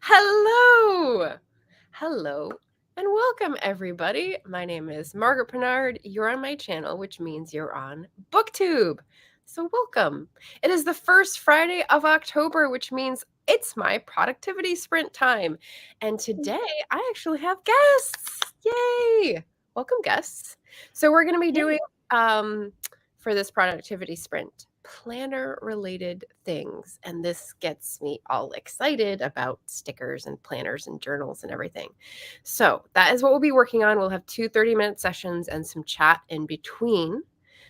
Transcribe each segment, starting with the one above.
Hello! Hello and welcome, everybody. My name is Margaret Bernard. You're on my channel, which means you're on Booktube. So, welcome. It is the first Friday of October, which means it's my productivity sprint time. And today I actually have guests. Yay! Welcome, guests. So, we're going to be doing for this productivity sprint planner related things, and this gets me all excited about stickers and planners and journals and everything. So that is what we'll be working on. We'll have 2 30-minute sessions and some chat in between.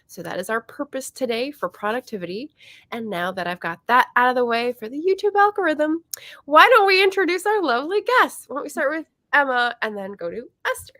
So that is our purpose today for productivity. And now that I've got that out of the way for the YouTube algorithm, why don't we introduce our lovely guests? Why don't we start with Emma and then go to Esther?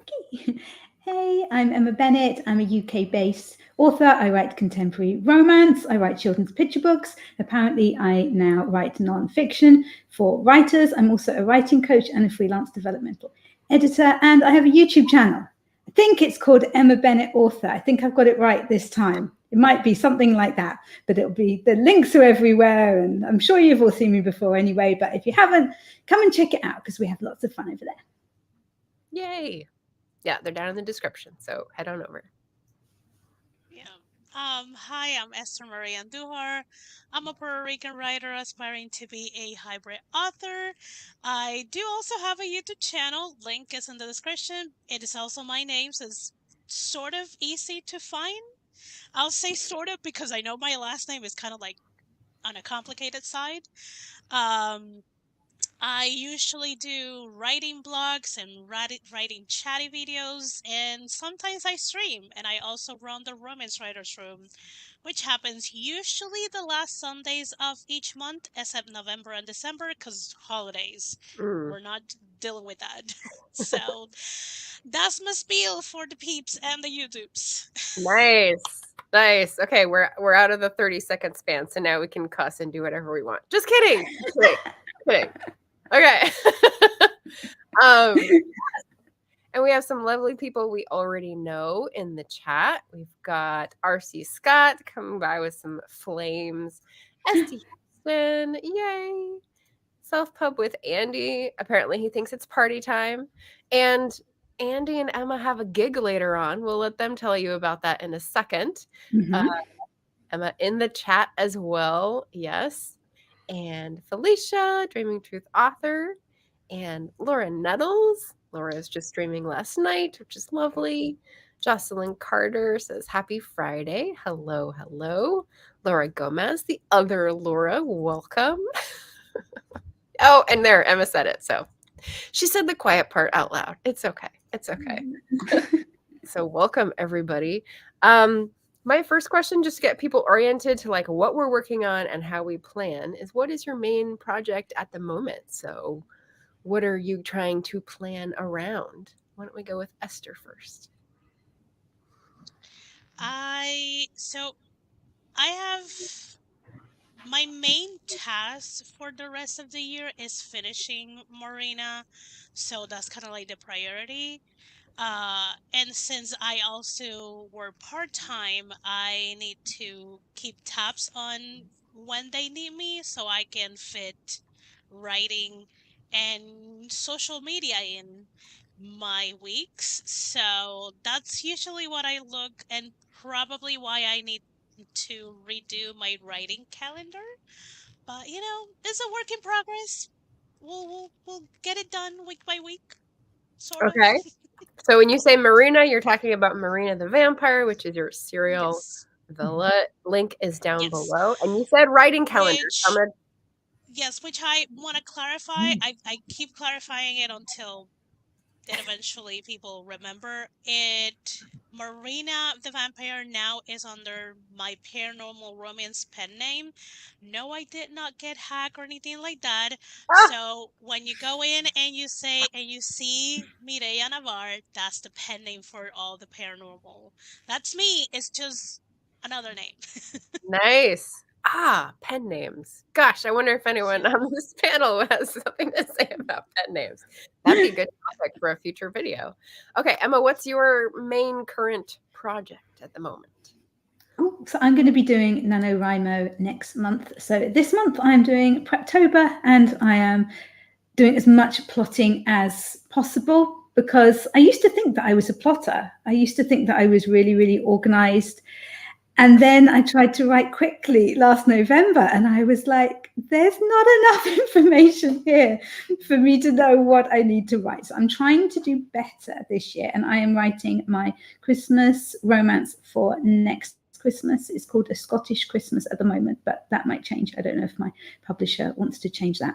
Okay. Hey, I'm Emma Bennett. I'm a UK-based author. I write contemporary romance. I write children's picture books. Apparently, I now write non-fiction for writers. I'm also a writing coach and a freelance developmental editor. And I have a YouTube channel. I think it's called Emma Bennett Author. I think I've got it right this time. It might be something like that, but it'll be, the links are everywhere. And I'm sure you've all seen me before anyway. But if you haven't, come and check it out because we have lots of fun over there. Yay. Yeah, they're down in the description, so head on over. Yeah. Hi, I'm Esther Maria Andujar. I'm a Puerto Rican writer aspiring to be a hybrid author. I do also have a YouTube channel. Link is in the description. It is also my name, so it's sort of easy to find. I'll say sort of because I know my last name is kind of like on a complicated side. I usually do writing blogs and writing chatty videos, and sometimes I stream, and I also run the Romance Writers Room, which happens usually the last Sundays of each month, except November and December, because holidays. We're not dealing with that. So that's my spiel for the peeps and the YouTubes. Nice. Okay, we're out of the 30-second span, so now we can cuss and do whatever we want. Just kidding. Kidding. Okay. And we have some lovely people we already know in the chat. We've got RC Scott coming by with some flames. ST Houston, yay. Self-pub with Andy. Apparently he thinks it's party time. And Andy and Emma have a gig later on. We'll let them tell you about that in a second. Mm-hmm. Emma in the chat as well. Yes. And Felicia, Dreaming Truth author. And Laura Nettles. Laura is just streaming last night, which is lovely. Jocelyn Carter says, happy Friday. Hello. Laura Gomez, the other Laura, welcome. Oh, and there, Emma said it. So she said the quiet part out loud. It's okay. So welcome, everybody. My first question, just to get people oriented to like what we're working on and how we plan, is what is your main project at the moment? So what are you trying to plan around? Why don't we go with Esther first? I have my main task for the rest of the year is finishing Marina, so that's kind of like the priority. And since I also work part-time, I need to keep tabs on when they need me so I can fit writing and social media in my weeks. So that's usually what I look, and probably why I need to redo my writing calendar. But it's a work in progress. We'll get it done week by week, sort of. Okay. So when you say Marina, you're talking about Marina the Vampire, which is your serial Yes. villa. Link is down Yes. below. And you said writing calendar. Which I want to clarify. I keep clarifying it until it eventually people remember it. Marina the Vampire now is under my paranormal romance pen name. No, I did not get hacked or anything like that. So when you go in and you see Mireya Navar, that's the pen name for all the paranormal. That's me. It's just another name. Nice. Pen names. Gosh, I wonder if anyone on this panel has something to say about pen names. That'd be a good topic for a future video. Okay, Emma, what's your main current project at the moment? Oh, so I'm going to be doing NaNoWriMo next month. So this month I'm doing Preptober, and I am doing as much plotting as possible because I used to think that I was a plotter. I used to think that I was really, really organized. And then I tried to write quickly last November, and I was like, there's not enough information here for me to know what I need to write. So I'm trying to do better this year, and I am writing my Christmas romance for next Christmas. It's called A Scottish Christmas at the moment, but that might change. I don't know if my publisher wants to change that.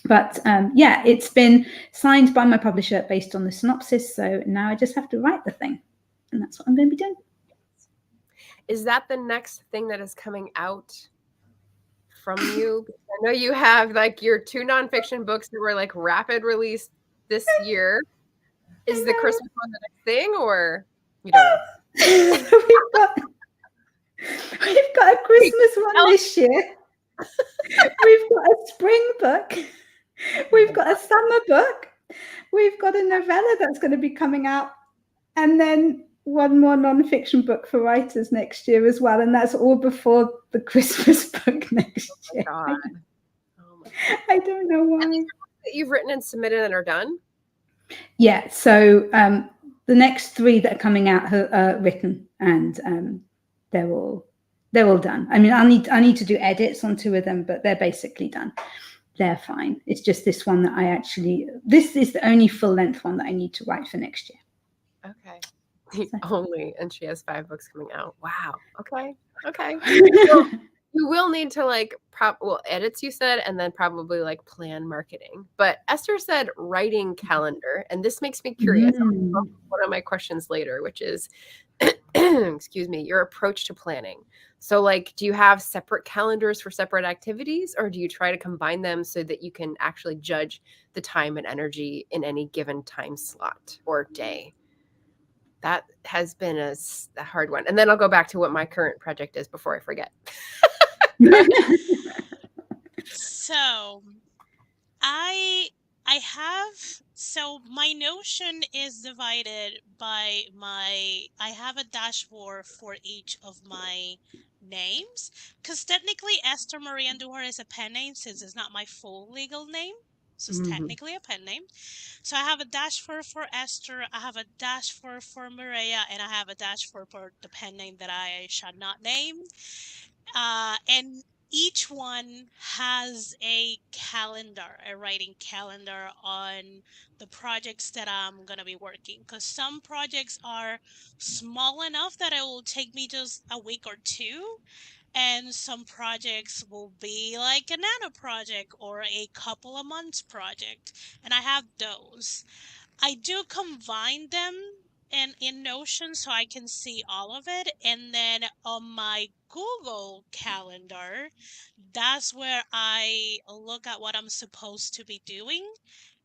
But yeah, it's been signed by my publisher based on the synopsis. So now I just have to write the thing, and that's what I'm going to be doing. Is that the next thing that is coming out from you? I know you have like your 2 nonfiction books that were like rapid release this year. Is the Christmas one the next thing, or you don't know? We've got a Christmas one this year. We've got a spring book. We've got a summer book. We've got a novella that's going to be coming out, and then one more nonfiction book for writers next year as well, and that's all before the Christmas book next year. Oh my God. I don't know why. And these are books that you've written and submitted and are done? Yeah, so the next 3 that are coming out are written, and they're all done. I mean, I need to do edits on 2 of them, but they're basically done. They're fine. It's just this one that this is the only full length one that I need to write for next year. Okay. Only, and she has 5 books coming out. Wow. Okay. Well, you will need to like edits, you said, and then probably like plan marketing. But Esther said writing calendar, and this makes me curious. One of my questions later, which is, excuse me, your approach to planning. So like, do you have separate calendars for separate activities, or do you try to combine them so that you can actually judge the time and energy in any given time slot or day? That has been a hard one. And then I'll go back to what my current project is before I forget. So so my Notion is divided by I have a dashboard for each of my names, because technically Esther Marie Andujar is a pen name since it's not my full legal name. So it's technically a pen name. So I have a dashboard for Esther, I have a dashboard for Maria, and I have a dashboard for the pen name that I shall not name. And each one has a writing calendar on the projects that I'm going to be working. Because some projects are small enough that it will take me just a week or 2. And some projects will be like a Nano project or a couple of months project. And I have those. I do combine them in Notion so I can see all of it. And then on my Google Calendar, that's where I look at what I'm supposed to be doing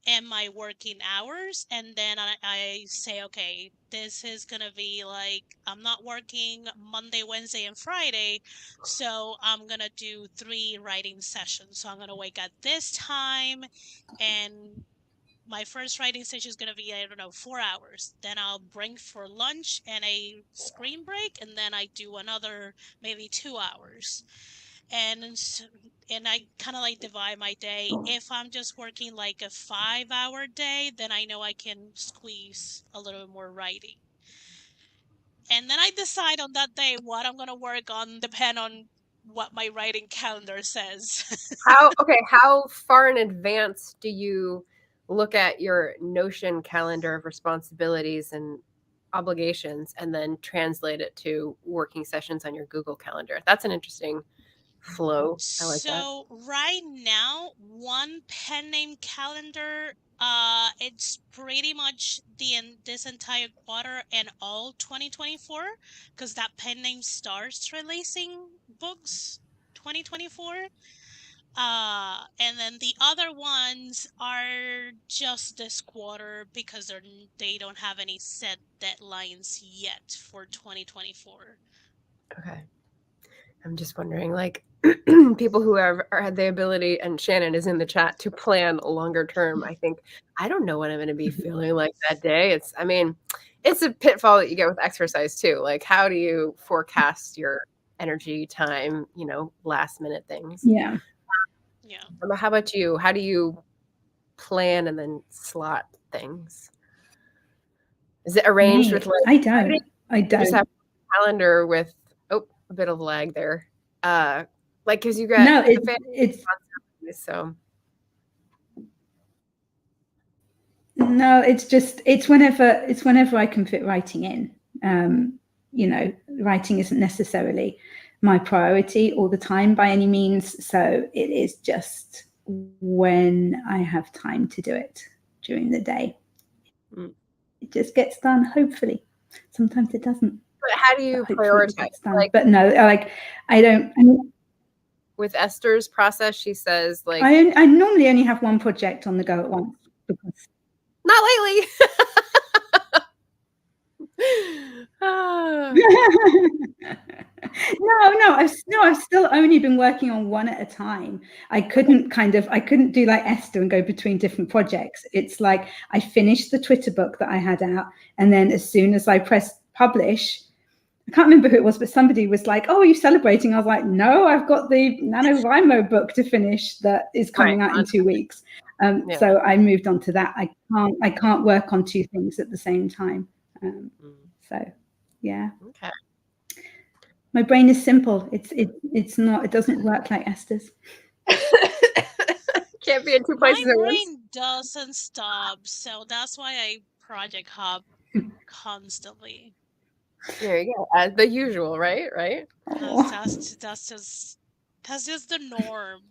and my working hours. And then I say, okay, this is going to be like, I'm not working Monday, Wednesday, and Friday. So I'm going to do 3 writing sessions. So I'm going to wake at this time, and my first writing session is going to be, 4 hours. Then I'll break for lunch and a screen break, and then I do another maybe 2 hours. And I kind of like divide my day. If I'm just working like a 5-hour day, then I know I can squeeze a little bit more writing. And then I decide on that day what I'm going to work on, depend on what my writing calendar says. How far in advance do you look at your Notion calendar of responsibilities and obligations and then translate it to working sessions on your Google Calendar? That's an interesting flow. I like that. So right now, one pen name calendar, it's pretty much this entire quarter and all 2024, because that pen name starts releasing books 2024. And then the other ones are just this quarter because they don't have any set deadlines yet for 2024. Okay. I'm just wondering, like, people who have had the ability, and Shannon is in the chat, to plan longer term. I think I don't know what I'm going to be feeling like that day. It's a pitfall that you get with exercise too. Like, how do you forecast your energy, time, last minute things? Yeah. Yeah. How about you? How do you plan and then slot things? Is it arranged with like I don't. I you just don't. have a calendar with a bit of lag there? Like, because you got No, the family it's so no, it's whenever I can fit writing in. Writing isn't necessarily my priority all the time by any means. So it is just when I have time to do it during the day. It just gets done, hopefully. Sometimes it doesn't. But how do you prioritize? Like, but no, like I don't. I mean, with Esther's process, she says like I normally only have one project on the go at once. Because not lately. No, I've still only been working on one at a time. I couldn't do like Esther and go between different projects. It's like I finished the Twitter book that I had out, and then as soon as I pressed publish, I can't remember who it was, but somebody was like, "Oh, are you celebrating?" I was like, "No, I've got the NaNoWriMo book to finish that is coming out in 2 weeks." So I moved on to that. I can't work on two things at the same time. So yeah. Okay. My brain is simple. It's not. It doesn't work like Esther's. Can't be in two places My at once. brain doesn't stop, so that's why I project hop constantly. There you go. As the usual, right? That's just the norm.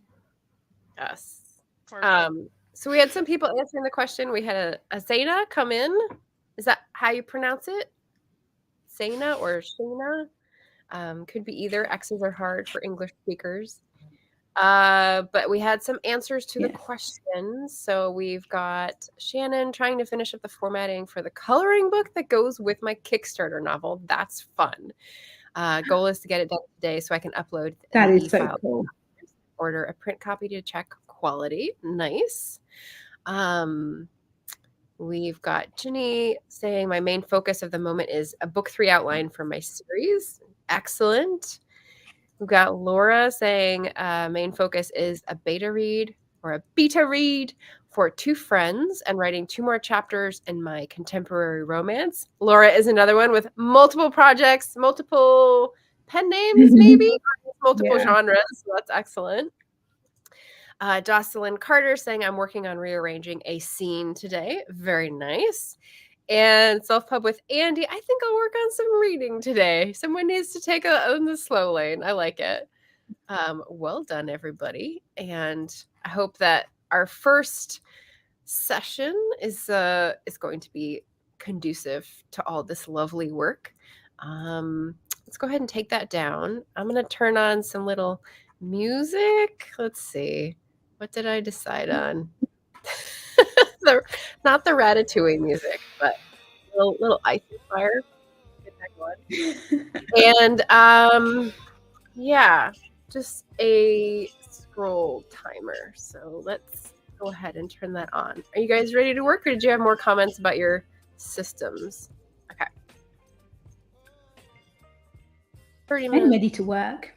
Yes. For me. So we had some people answering the question. We had a Zena come in. Is that how you pronounce it? Zena or Shana? Could be either. X's are hard for English speakers. But we had some answers to the questions. So we've got Shannon trying to finish up the formatting for the coloring book that goes with my Kickstarter novel. That's fun. Goal is to get it done today so I can upload that an is so e-file. cool. Order a print copy to check quality. Nice. We've got Ginny saying my main focus of the moment is a book 3 outline for my series. Excellent. We've got Laura saying main focus is a beta read for 2 friends and writing 2 more chapters in my contemporary romance. Laura is another one with multiple projects, multiple pen names, maybe multiple genres. So that's excellent. Jocelyn Carter saying I'm working on rearranging a scene today. Very nice. And self-pub with Andy, I think I'll work on some reading today. Someone needs to take on the slow lane. I like it. Well done, everybody. And I hope that our first session is going to be conducive to all this lovely work. Let's go ahead and take that down. I'm going to turn on some little music. Let's see. What did I decide on? Not the Ratatouille music, but little ice fire. And yeah, just a scroll timer. So let's go ahead and turn that on. Are you guys ready to work, or did you have more comments about your systems? Okay. 30 minutes. I'm ready to work.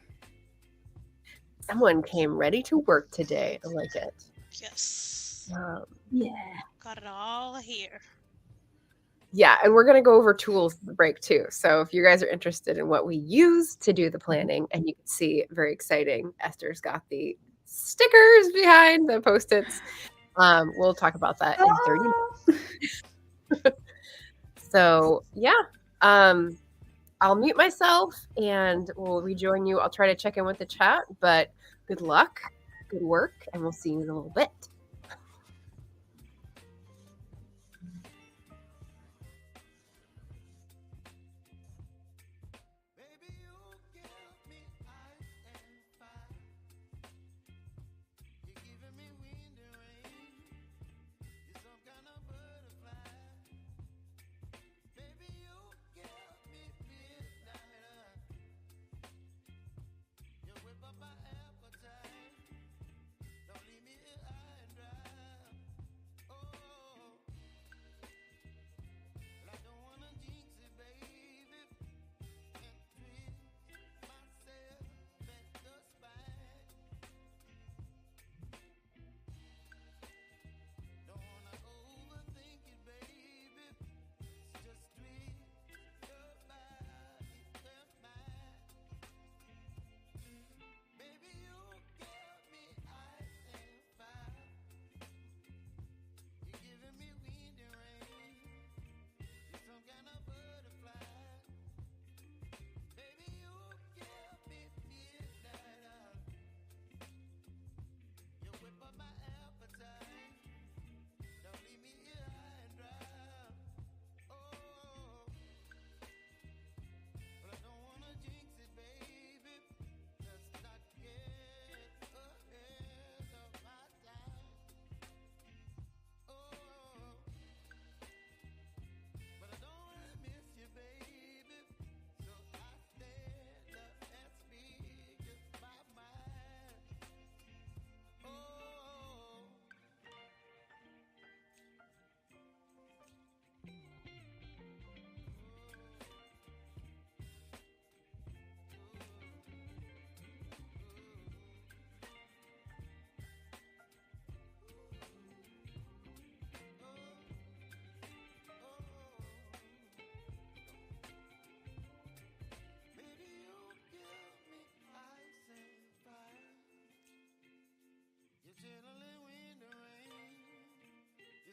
Someone came ready to work today. I like it. Yes. Yeah. Got it all here. Yeah, and we're going to go over tools at the break too. So if you guys are interested in what we use to do the planning, and you can see, very exciting, Esther's got the stickers behind the Post-its. We'll talk about that in 30 minutes. So yeah, I'll mute myself and we'll rejoin you. I'll try to check in with the chat, but good luck, good work, and we'll see you in a little bit. Whip up my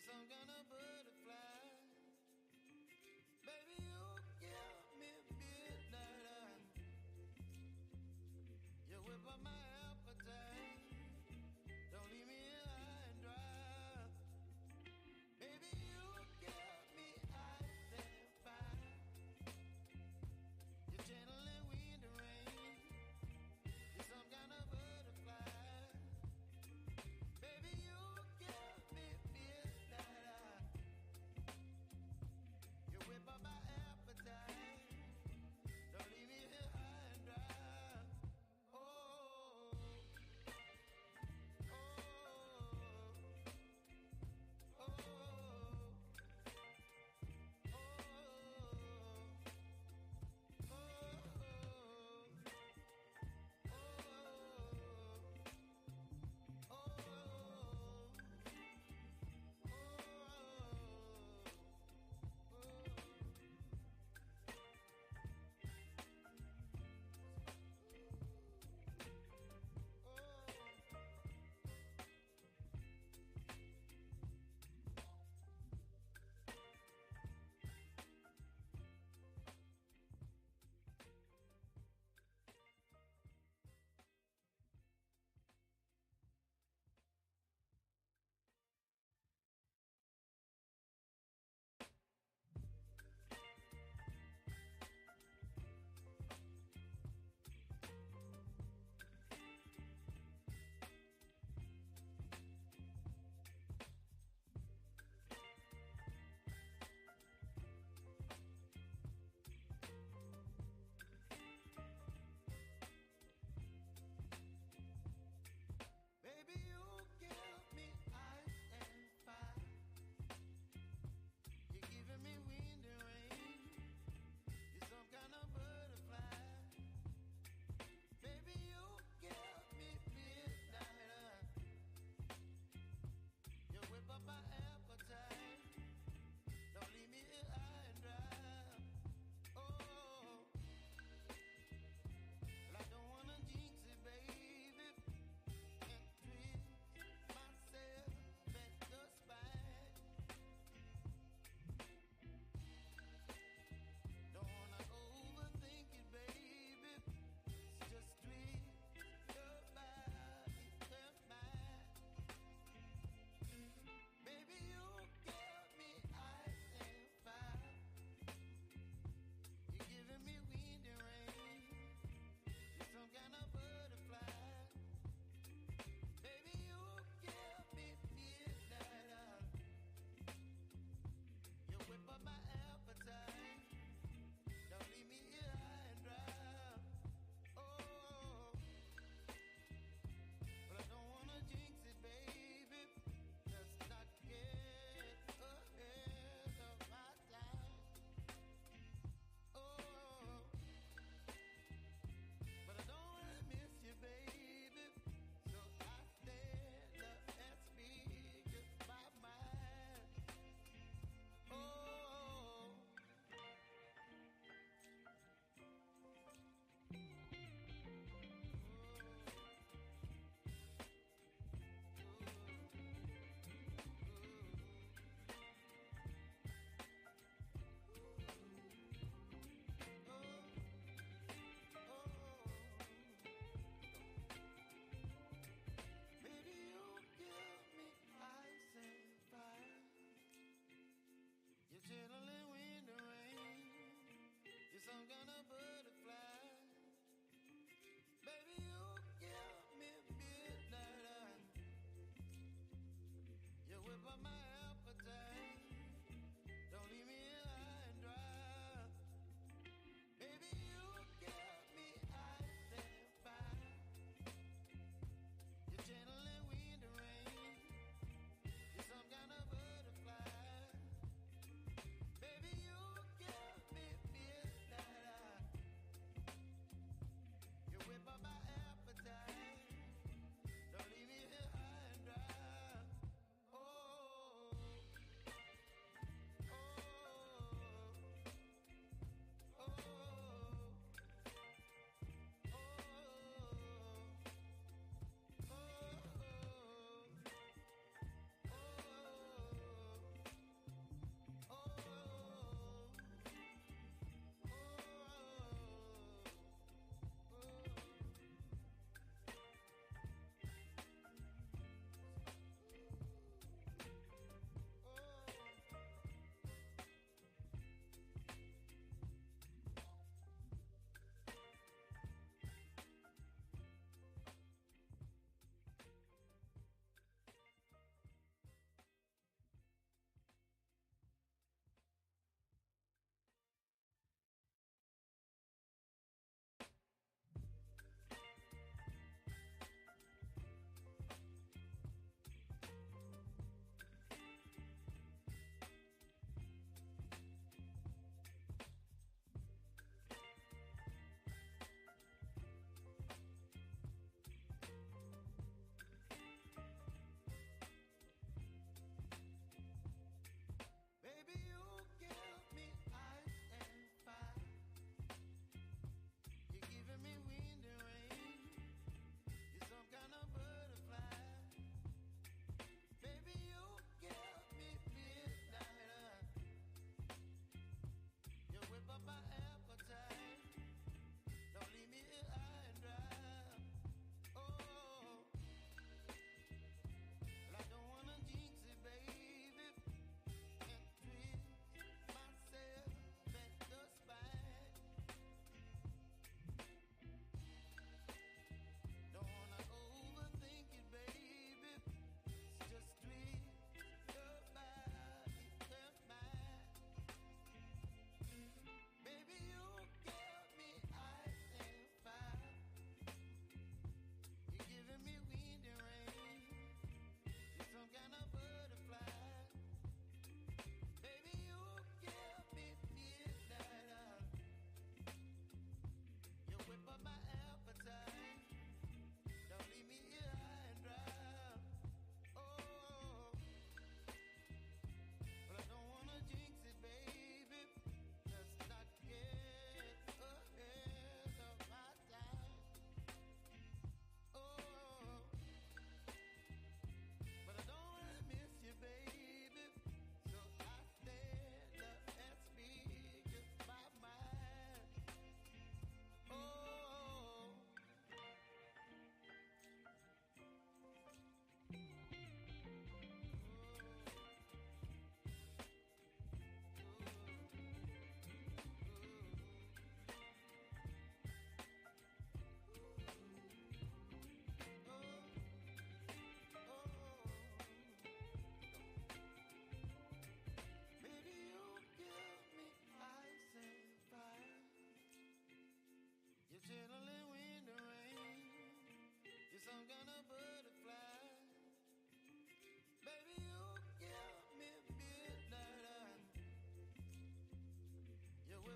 some kind of butterfly. Baby, you give me midnight. You whip up my appetite. Don't leave me here high and dry. Baby, you give me ice and fire. You're gentle and wind and rain. You're some kind of butterfly. Baby, you give me midnight.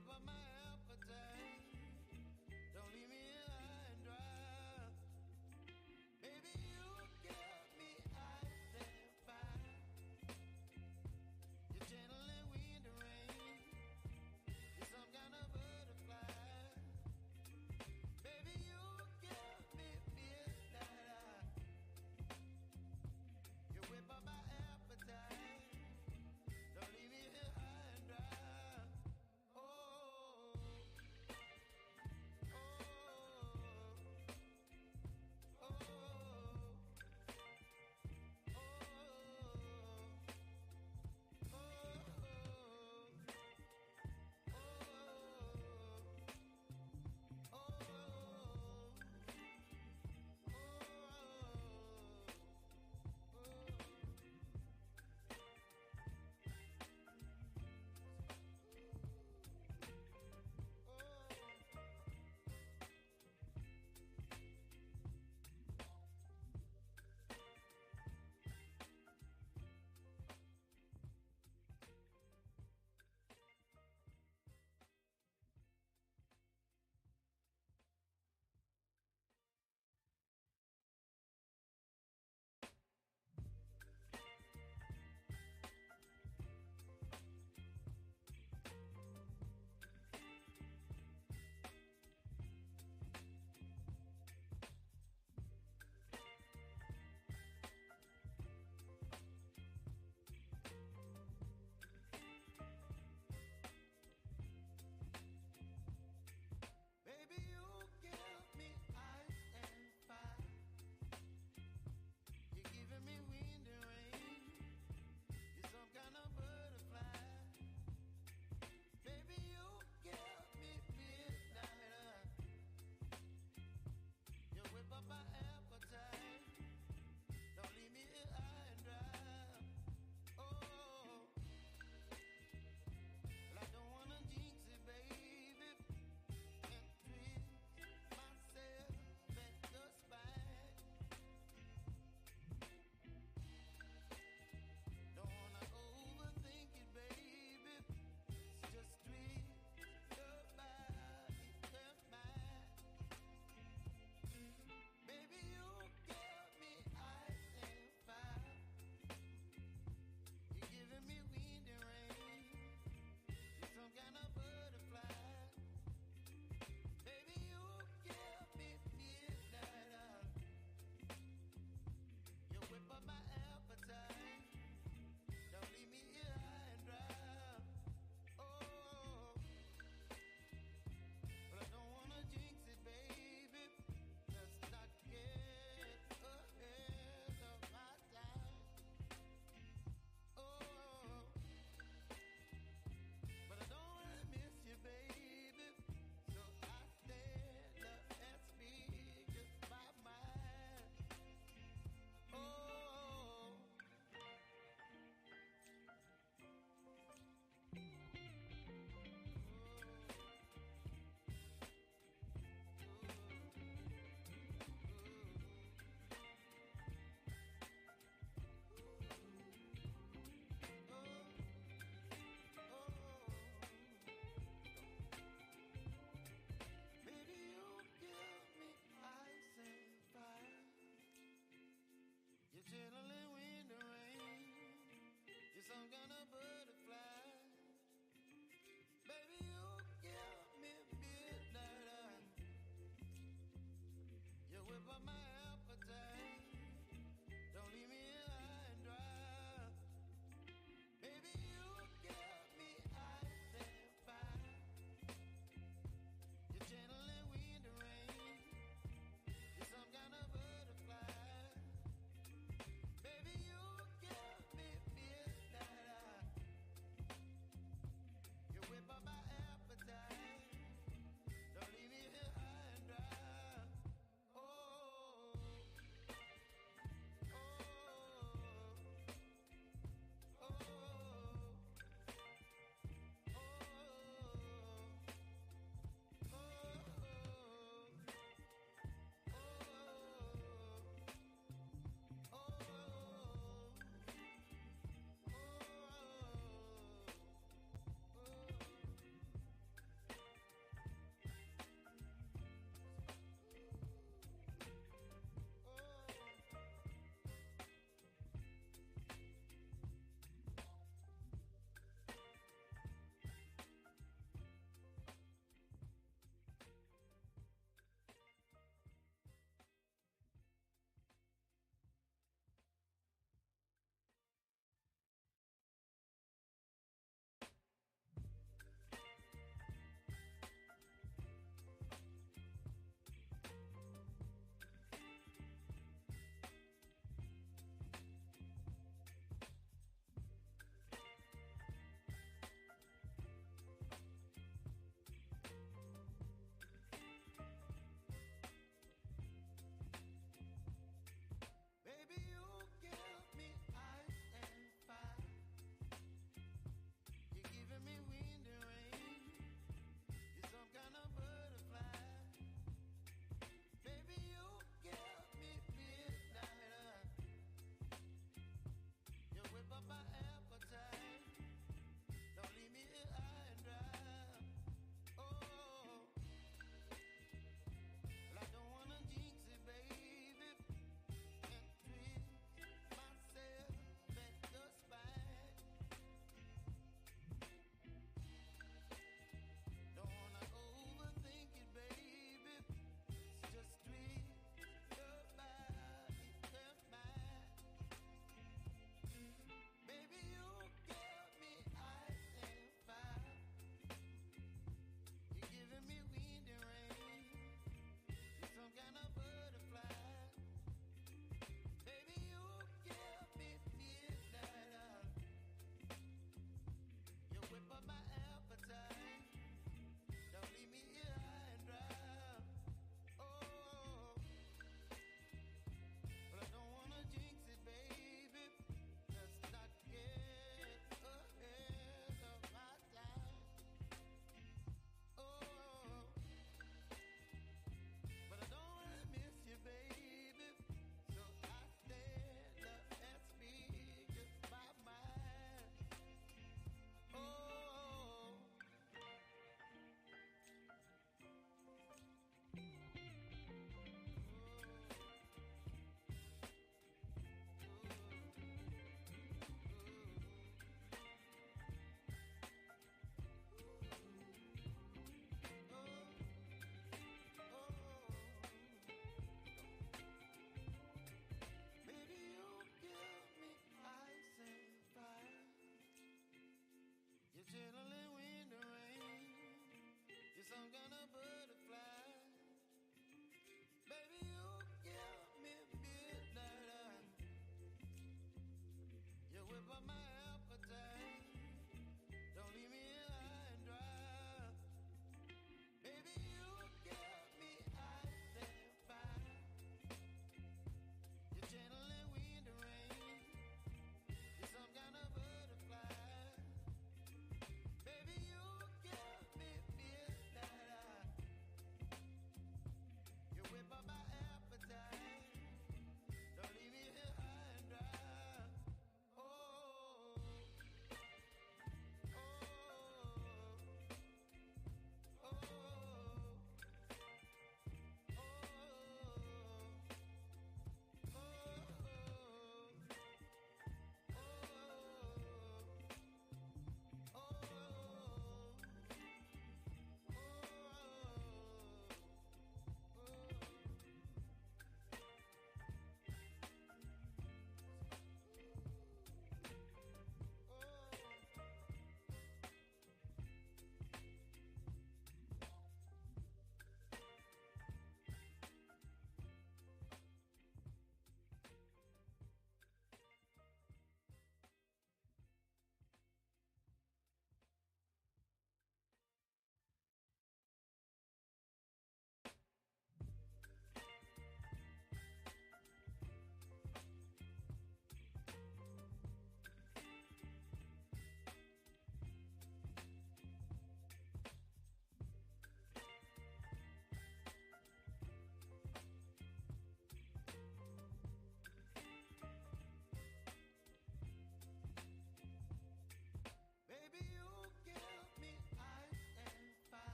whip up my appetite. Don't leave me here high and dry. Baby, you give me ice and fire. You're channeling wind and rain. You're some kind of butterfly. Baby, you give me midnight. You whip up my appetite. Don't leave me here high and dry. Oh.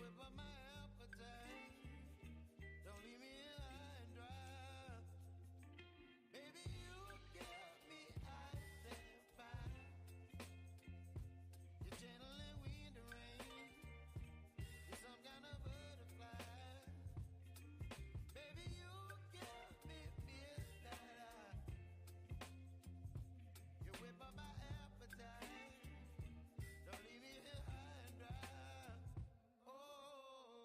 whip up my appetite. Don't leave me here high and dry. Baby, you give me ice and fire. You're channeling wind and rain. You're some kind of butterfly. Baby, you give me midnight. You whip up my appetite. Don't leave me here high and dry. Oh.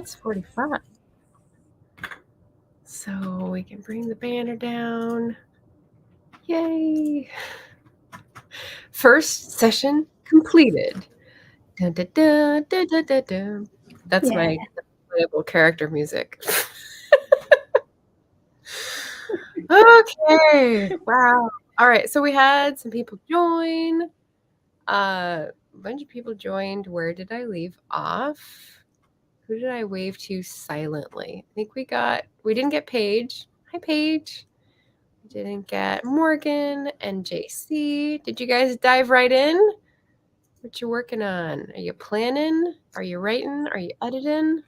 that's 45. So we can bring the banner down. Yay! First session completed. Dun, dun, dun, dun, dun, dun, dun. That's my playable character music. Okay. Wow. All right. So we had some people join. A bunch of people joined. Where did I leave off? Who did I wave to silently? I think we didn't get Paige. Hi, Paige. We didn't get Morgan and JC. Did you guys dive right in? What you working on? Are you planning? Are you writing? Are you editing?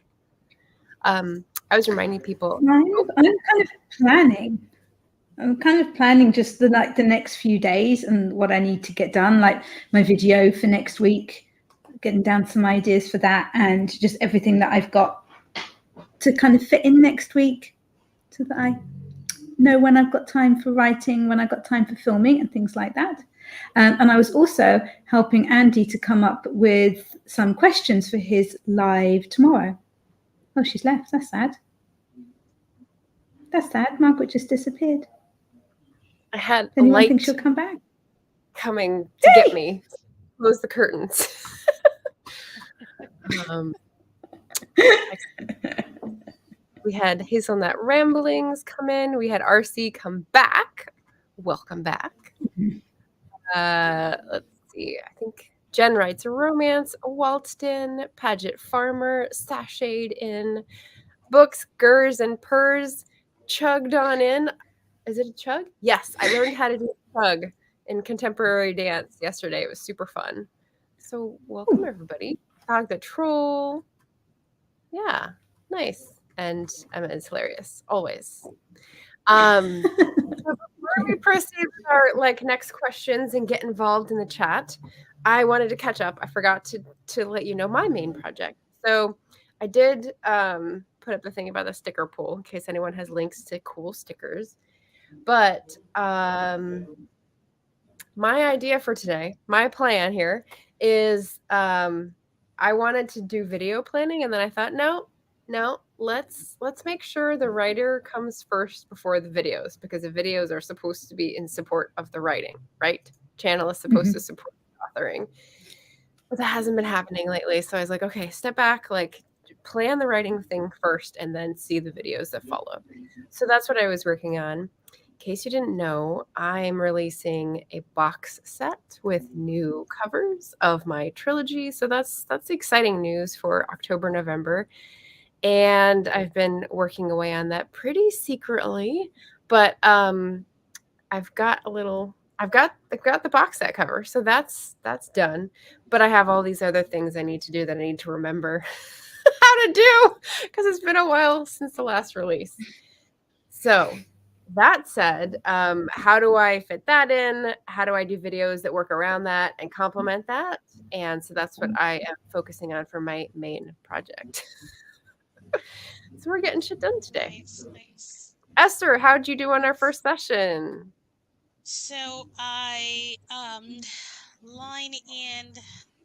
I was reminding people. I'm kind of planning. I'm kind of planning just the next few days and what I need to get done, like my video for next week, getting down some ideas for that, and just everything that I've got to kind of fit in next week, so that I know when I've got time for writing, when I've got time for filming, and things like that. And I was also helping Andy to come up with some questions for his live tomorrow. Oh, she's left. That's sad. That's sad. Margaret just disappeared. I had Anyone light think she'll come back? Coming to get me. Close the curtains. We had Hazelnut Ramblings come in. We had RC come back. Welcome back. Let's see. I think Jen writes a romance. Waltzed in. Paget Farmer sashayed in. Books, Gers, and Purrs chugged on in. Is it a chug? Yes, I learned how to do a chug in contemporary dance yesterday. It was super fun. So welcome, everybody. Dog the Troll. Yeah, nice. And Emma is hilarious, always. So before we proceed with our next questions and get involved in the chat, I wanted to catch up. I forgot to let you know my main project. So I did put up the thing about the sticker pool in case anyone has links to cool stickers. But my idea for today, my plan here is I wanted to do video planning, and then I thought, no, let's make sure the writer comes first before the videos, because the videos are supposed to be in support of the writing, right? Channel is supposed to support authoring. But that hasn't been happening lately. So I was like, okay, step back, plan the writing thing first and then see the videos that follow. So that's what I was working on. In case you didn't know, I'm releasing a box set with new covers of my trilogy. So that's exciting news for October, November. And I've been working away on that pretty secretly, but I've got the box set cover. So that's done. But I have all these other things I need to do that I need to remember how to do, because it's been a while since the last release. So that said, how do I fit that in? How do I do videos that work around that and complement that? And so that's what I am focusing on for my main project. So we're getting shit done today. Nice. Esther, how'd you do on our first session? So I line in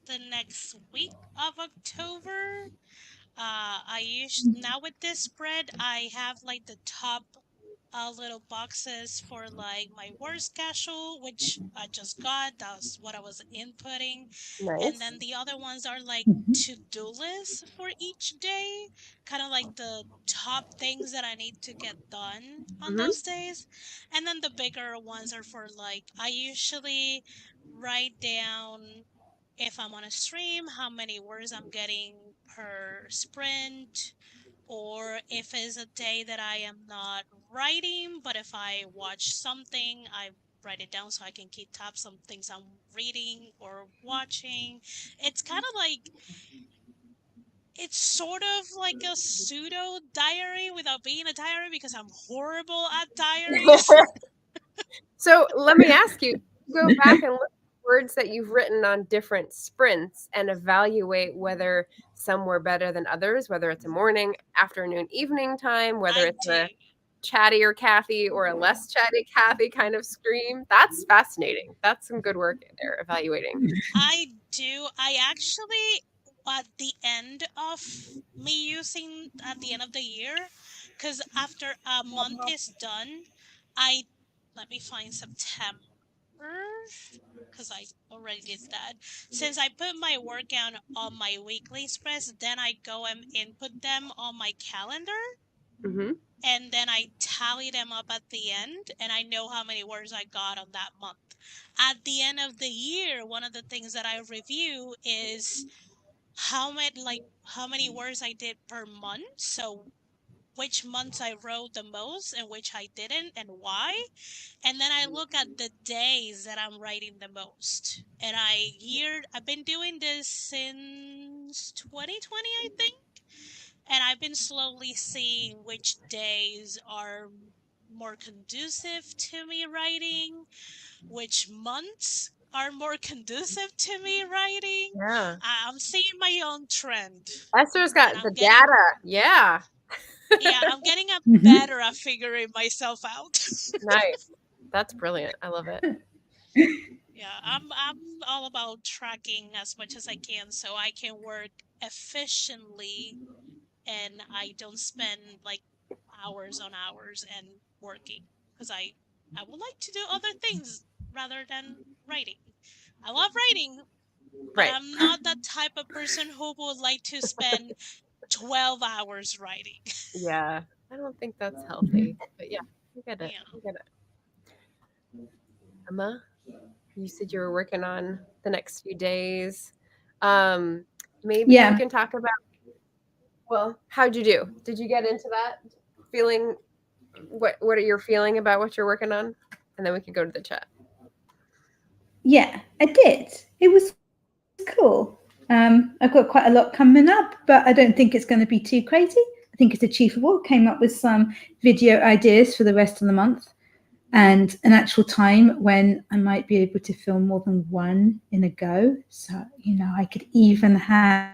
the next week of October. Now with this spread, I have the top little boxes for my word schedule, which I just got. That's what I was inputting. Nice. And then the other ones are to-do lists for each day, kind of the top things that I need to get done on those days. And then the bigger ones are for I usually write down, if I'm on a stream, how many words I'm getting per sprint, or if it's a day that I am not writing, but if I watch something, I write it down so I can keep tabs on things I'm reading or watching. It's kind of it's sort of like a pseudo diary without being a diary, because I'm horrible at diaries. So let me ask you, go back and look at words that you've written on different sprints and evaluate whether some were better than others, whether it's a morning, afternoon, evening time, whether it's a chattier Kathy or a less chatty Kathy kind of scream. That's fascinating. That's some good work in there, evaluating. I do. I actually, at the end of me using at the end of the year, because after a month is done, let me find September, because I already did that. Since I put my workout on my weekly spreads, then I go and input them on my calendar. Mm-hmm. And then I tally them up at the end, and I know how many words I got on that month. At the end of the year, one of the things that I review is how many words I did per month. So which months I wrote the most and which I didn't, and why. And then I look at the days that I'm writing the most. And I've been doing this since 2020, I think. And I've been slowly seeing which days are more conducive to me writing, which months are more conducive to me writing. Yeah. I'm seeing my own trend. Esther's got And the data. Yeah. I'm getting better at figuring myself out. Nice. That's brilliant. I love it. Yeah, I'm all about tracking as much as I can so I can work efficiently and I don't spend like hours on hours and working, because I would like to do other things rather than writing. I love writing, but Right. I'm not that type of person who would like to spend 12 hours writing. Yeah. I don't think that's healthy. But yeah, I get it. Yeah. I get it. Emma, you said you were working on the next few days. Maybe Yeah. we can talk about, well, how'd you do? Did you get into that feeling? What are you feeling about what you're working on? And then we can go to the chat. Yeah, I did. It was cool. I've got quite a lot coming up, but I don't think it's going to be too crazy. I think it's achievable. Came up with some video ideas for the rest of the month and an actual time when I might be able to film more than one in a go. So, I could even have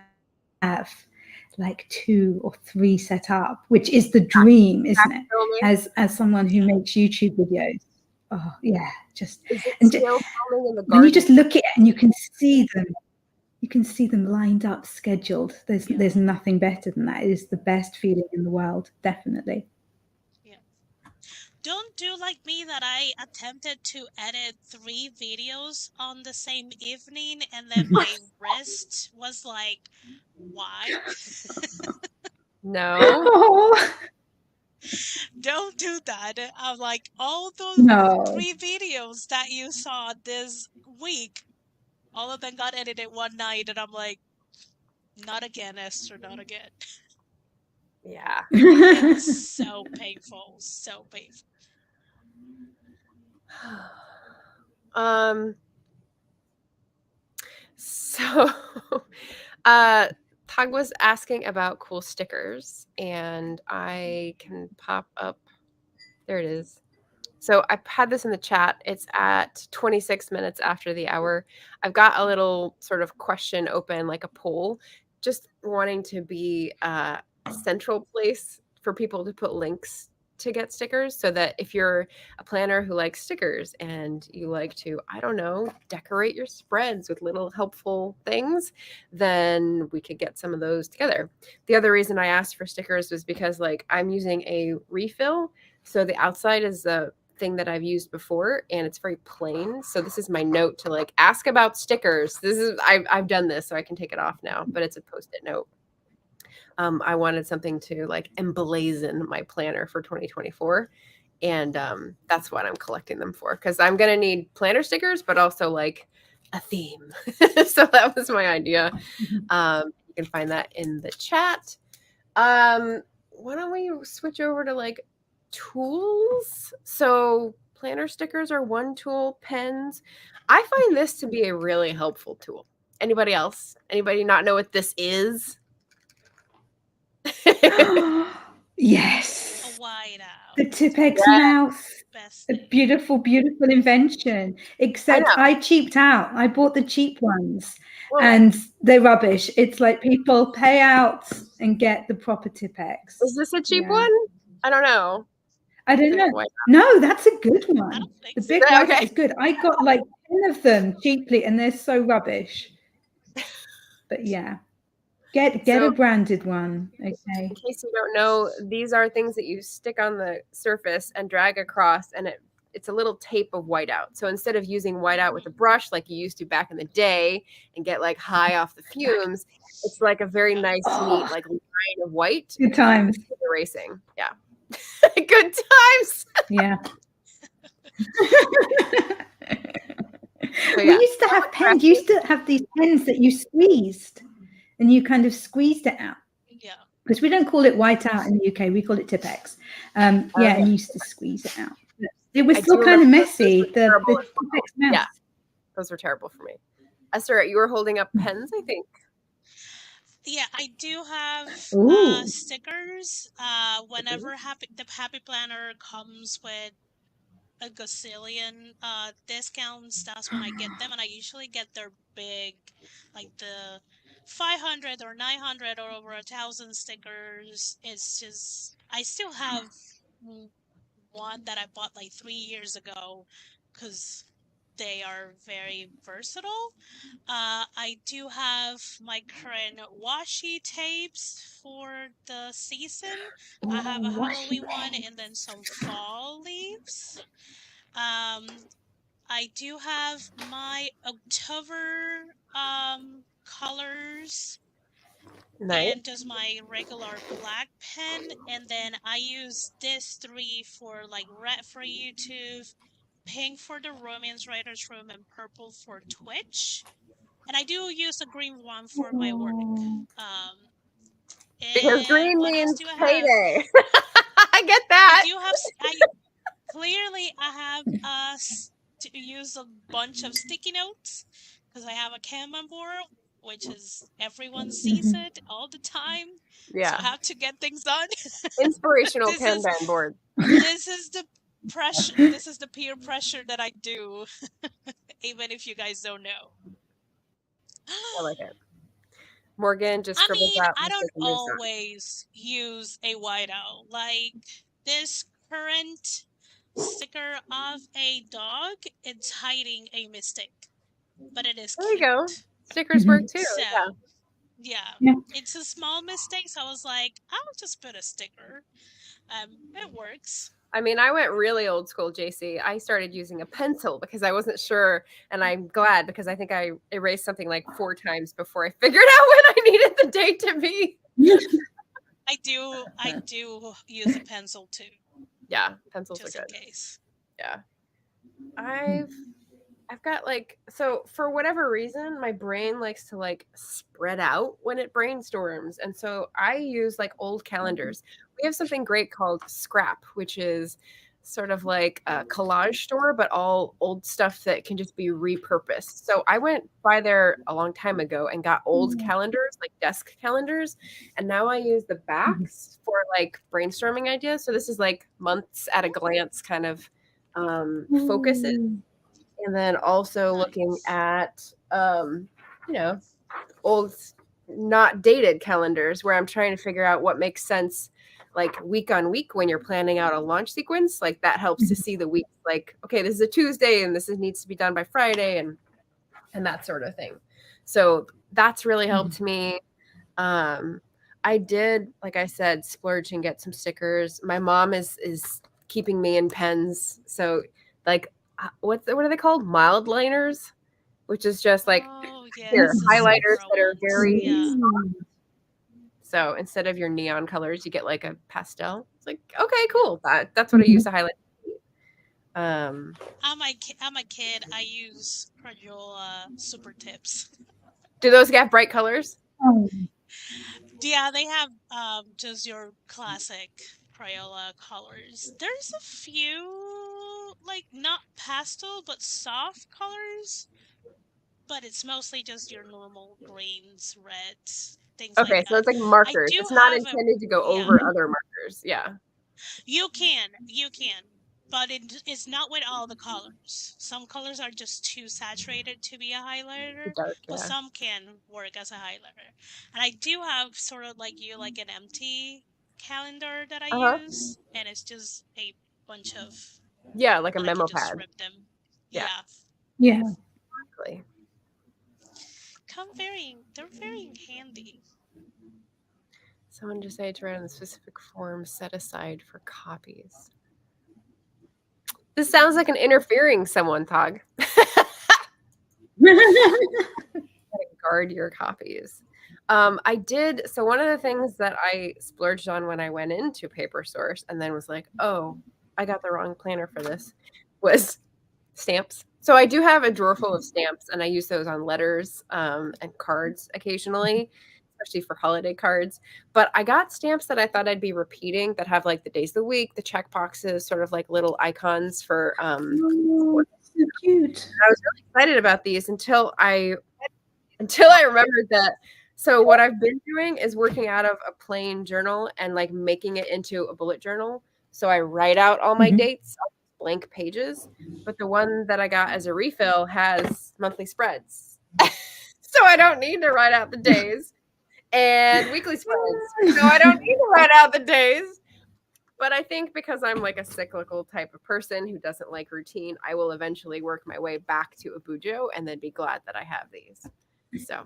like 2 or 3 set up, which is the dream, isn't it? As someone who makes YouTube videos. Oh yeah, just filming in the garden? when you just look at it and you can see them. You can see them lined up, scheduled. There's nothing better than that. It is the best feeling in the world, definitely. Yeah. Don't do like me that I attempted to edit 3 videos on the same evening and then my wrist was like, why? No. Oh, Don't do that. I'm like, all those no. 3 videos that you saw this week, all of them got edited one night, and I'm like, not again, Esther, not again. Yeah. It was so painful, so painful. So Tag was asking about cool stickers, and I can pop up. There it is. So I had this in the chat. It's at 26 minutes after the hour. I've got a little sort of question open, like a poll, just wanting to be a central place for people to put links to get stickers, so that if you're a planner who likes stickers and you like to, I don't know, decorate your spreads with little helpful things, then we could get some of those together. The other reason I asked for stickers was because I'm using a refill. So the outside is the thing that I've used before, and it's very plain. So this is my note to ask about stickers. I've done this, so I can take it off now, but it's a Post-it note. I wanted something to emblazon my planner for 2024. And that's what I'm collecting them for, because I'm going to need planner stickers, but also a theme. So that was my idea. You can find that in the chat. Why don't we switch over to tools? So planner stickers are one tool, pens. I find this to be a really helpful tool. Anybody else? Anybody not know what this is? Yes. A white owl. The Tipex mouse. Best A thing. beautiful, beautiful invention. Except I cheaped out. I bought the cheap ones. Whoa. And they're rubbish. It's like people pay out and get the proper Tipex. Is this a cheap one? I don't know. I don't know. No, that's a good one. I don't think The so. big one is good. I got 10 of them cheaply, and they're so rubbish. But yeah. Get So- a branded one. Okay. In case you don't know, these are things that you stick on the surface and drag across, and it's a little tape of whiteout. So instead of using whiteout with a brush like you used to back in the day and get like high off the fumes, it's like a very nice, neat like line of white. Good times. Erasing. Yeah. Good times. Yeah. So, We used to have pens. You used to have these pens that you squeezed, and you kind of squeezed it out. Yeah. Because we don't call it whiteout in the UK, we call it Tipex. And you used to squeeze it out. It was still kind of messy. The Tipex mouse. Yeah, those were terrible for me. Esther, you were holding up pens, I think. Yeah, I do have stickers. Whenever the Happy Planner comes with a gazillion discounts, that's when I get them, and I usually get their big, like the 500 or 900 or over 1,000 stickers. It's just, I still have one that I bought like 3 years ago because they are very versatile. I do have my current washi tapes for the season. I have a Halloween one and then some fall leaves. I do have my October colors. Nice. And just my regular black pen, and then I use this 3 for like red for YouTube, pink for the Romance Writers Room, and purple for Twitch. And I do use a green one for my work. Because green what else means do I have? payday. I get that. I do have. Clearly, I have to use a bunch of sticky notes because I have a Kanban board, which is everyone sees it all the time. Yeah. So I have to get things done. Inspirational Kanban board. This is the pressure. This is the peer pressure that I do, even if you guys don't know. I like it. Morgan just scribbles out. I don't always use a whiteout. Like this current sticker of a dog, it's hiding a mistake, but it is cute. There you go. Stickers work too. So, yeah. It's a small mistake, so I was like, I'll just put a sticker. It works. I mean, I went really old school, JC. I started using a pencil because I wasn't sure, and I'm glad because I think I erased something like 4 times before I figured out when I needed the date to be. I do use a pencil too. Yeah, pencils just are good. In case. Yeah. I've got like, so for whatever reason, my brain likes to like spread out when it brainstorms. And so I use like old calendars. We have something great called Scrap, which is sort of like a collage store, but all old stuff that can just be repurposed. So I went by there a long time ago and got old calendars, like desk calendars. And now I use the backs for like brainstorming ideas. So this is like months at a glance kind of focuses. And then also looking at, old, not dated calendars where I'm trying to figure out what makes sense, like week on week when you're planning out a launch sequence. Like that helps to see the week. Like, okay, this is a Tuesday and this needs to be done by Friday and that sort of thing. So that's really helped me. I did, like I said, splurge and get some stickers. My mom is keeping me in pens. So like, what are they called? Mild liners, which is just like highlighters that are very soft. So instead of your neon colors, you get like a pastel. It's like, okay, cool. That's what I use to highlight. I'm a kid. I use Crayola Super Tips. Do those get bright colors? Yeah, they have just your classic Crayola colors. There's a few, like, not pastel, but soft colors. But it's mostly just your normal greens, reds, things like that. Okay, so it's like markers. It's not intended to go over other markers. Yeah. You can. But it's not with all the colors. Some colors are just too saturated to be a highlighter. Dark, but some can work as a highlighter. And I do have sort of like you, like an empty calendar that I use, and it's just a bunch of like a memo pad. Just rip them. Yeah. Exactly. They're very handy. Someone decided to write on the specific form set aside for copies. This sounds like an interfering someone, Tog. Guard your copies. I did. So one of the things that I splurged on when I went into Paper Source and then was like, oh, I got the wrong planner for this, was stamps. So I do have a drawer full of stamps, and I use those on letters and cards occasionally, especially for holiday cards. But I got stamps that I thought I'd be repeating that have like the days of the week, the check boxes, sort of like little icons for. Oh, so cute. I was really excited about these until I remembered that. So what I've been doing is working out of a plain journal and like making it into a bullet journal. So I write out all my dates on blank pages, but the one that I got as a refill has monthly spreads. So I don't need to write out the days, and weekly spreads. So I don't need to write out the days. But I think because I'm like a cyclical type of person who doesn't like routine, I will eventually work my way back to a Bujo and then be glad that I have these. So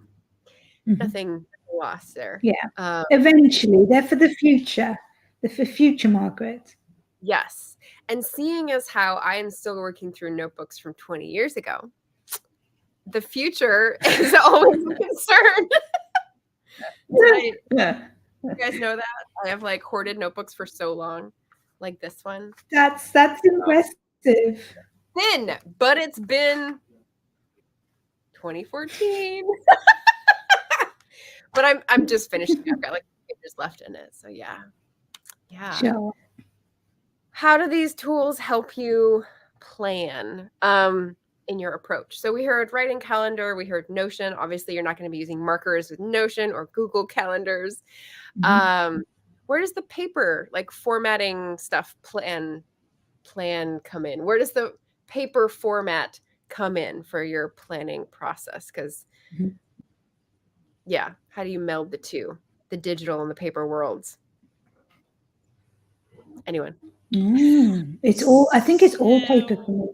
nothing lost there. Yeah. Eventually, they're for the future. They're for future Margaret. Yes. And seeing as how I am still working through notebooks from 20 years ago, the future is always a concern. You guys know that? I have like hoarded notebooks for so long. Like this one. That's impressive. Thin, but it's been 2014. But I'm just finishing. I've got like pages left in it. So yeah. Sure. How do these tools help you plan in your approach? So we heard writing calendar, we heard Notion. Obviously, you're not going to be using markers with Notion or Google calendars. Where does the paper, like formatting stuff, plan come in? Where does the paper format come in for your planning process? Because yeah, how do you meld the two, the digital and the paper worlds? Anyone? It's all. I think it's all paper for me.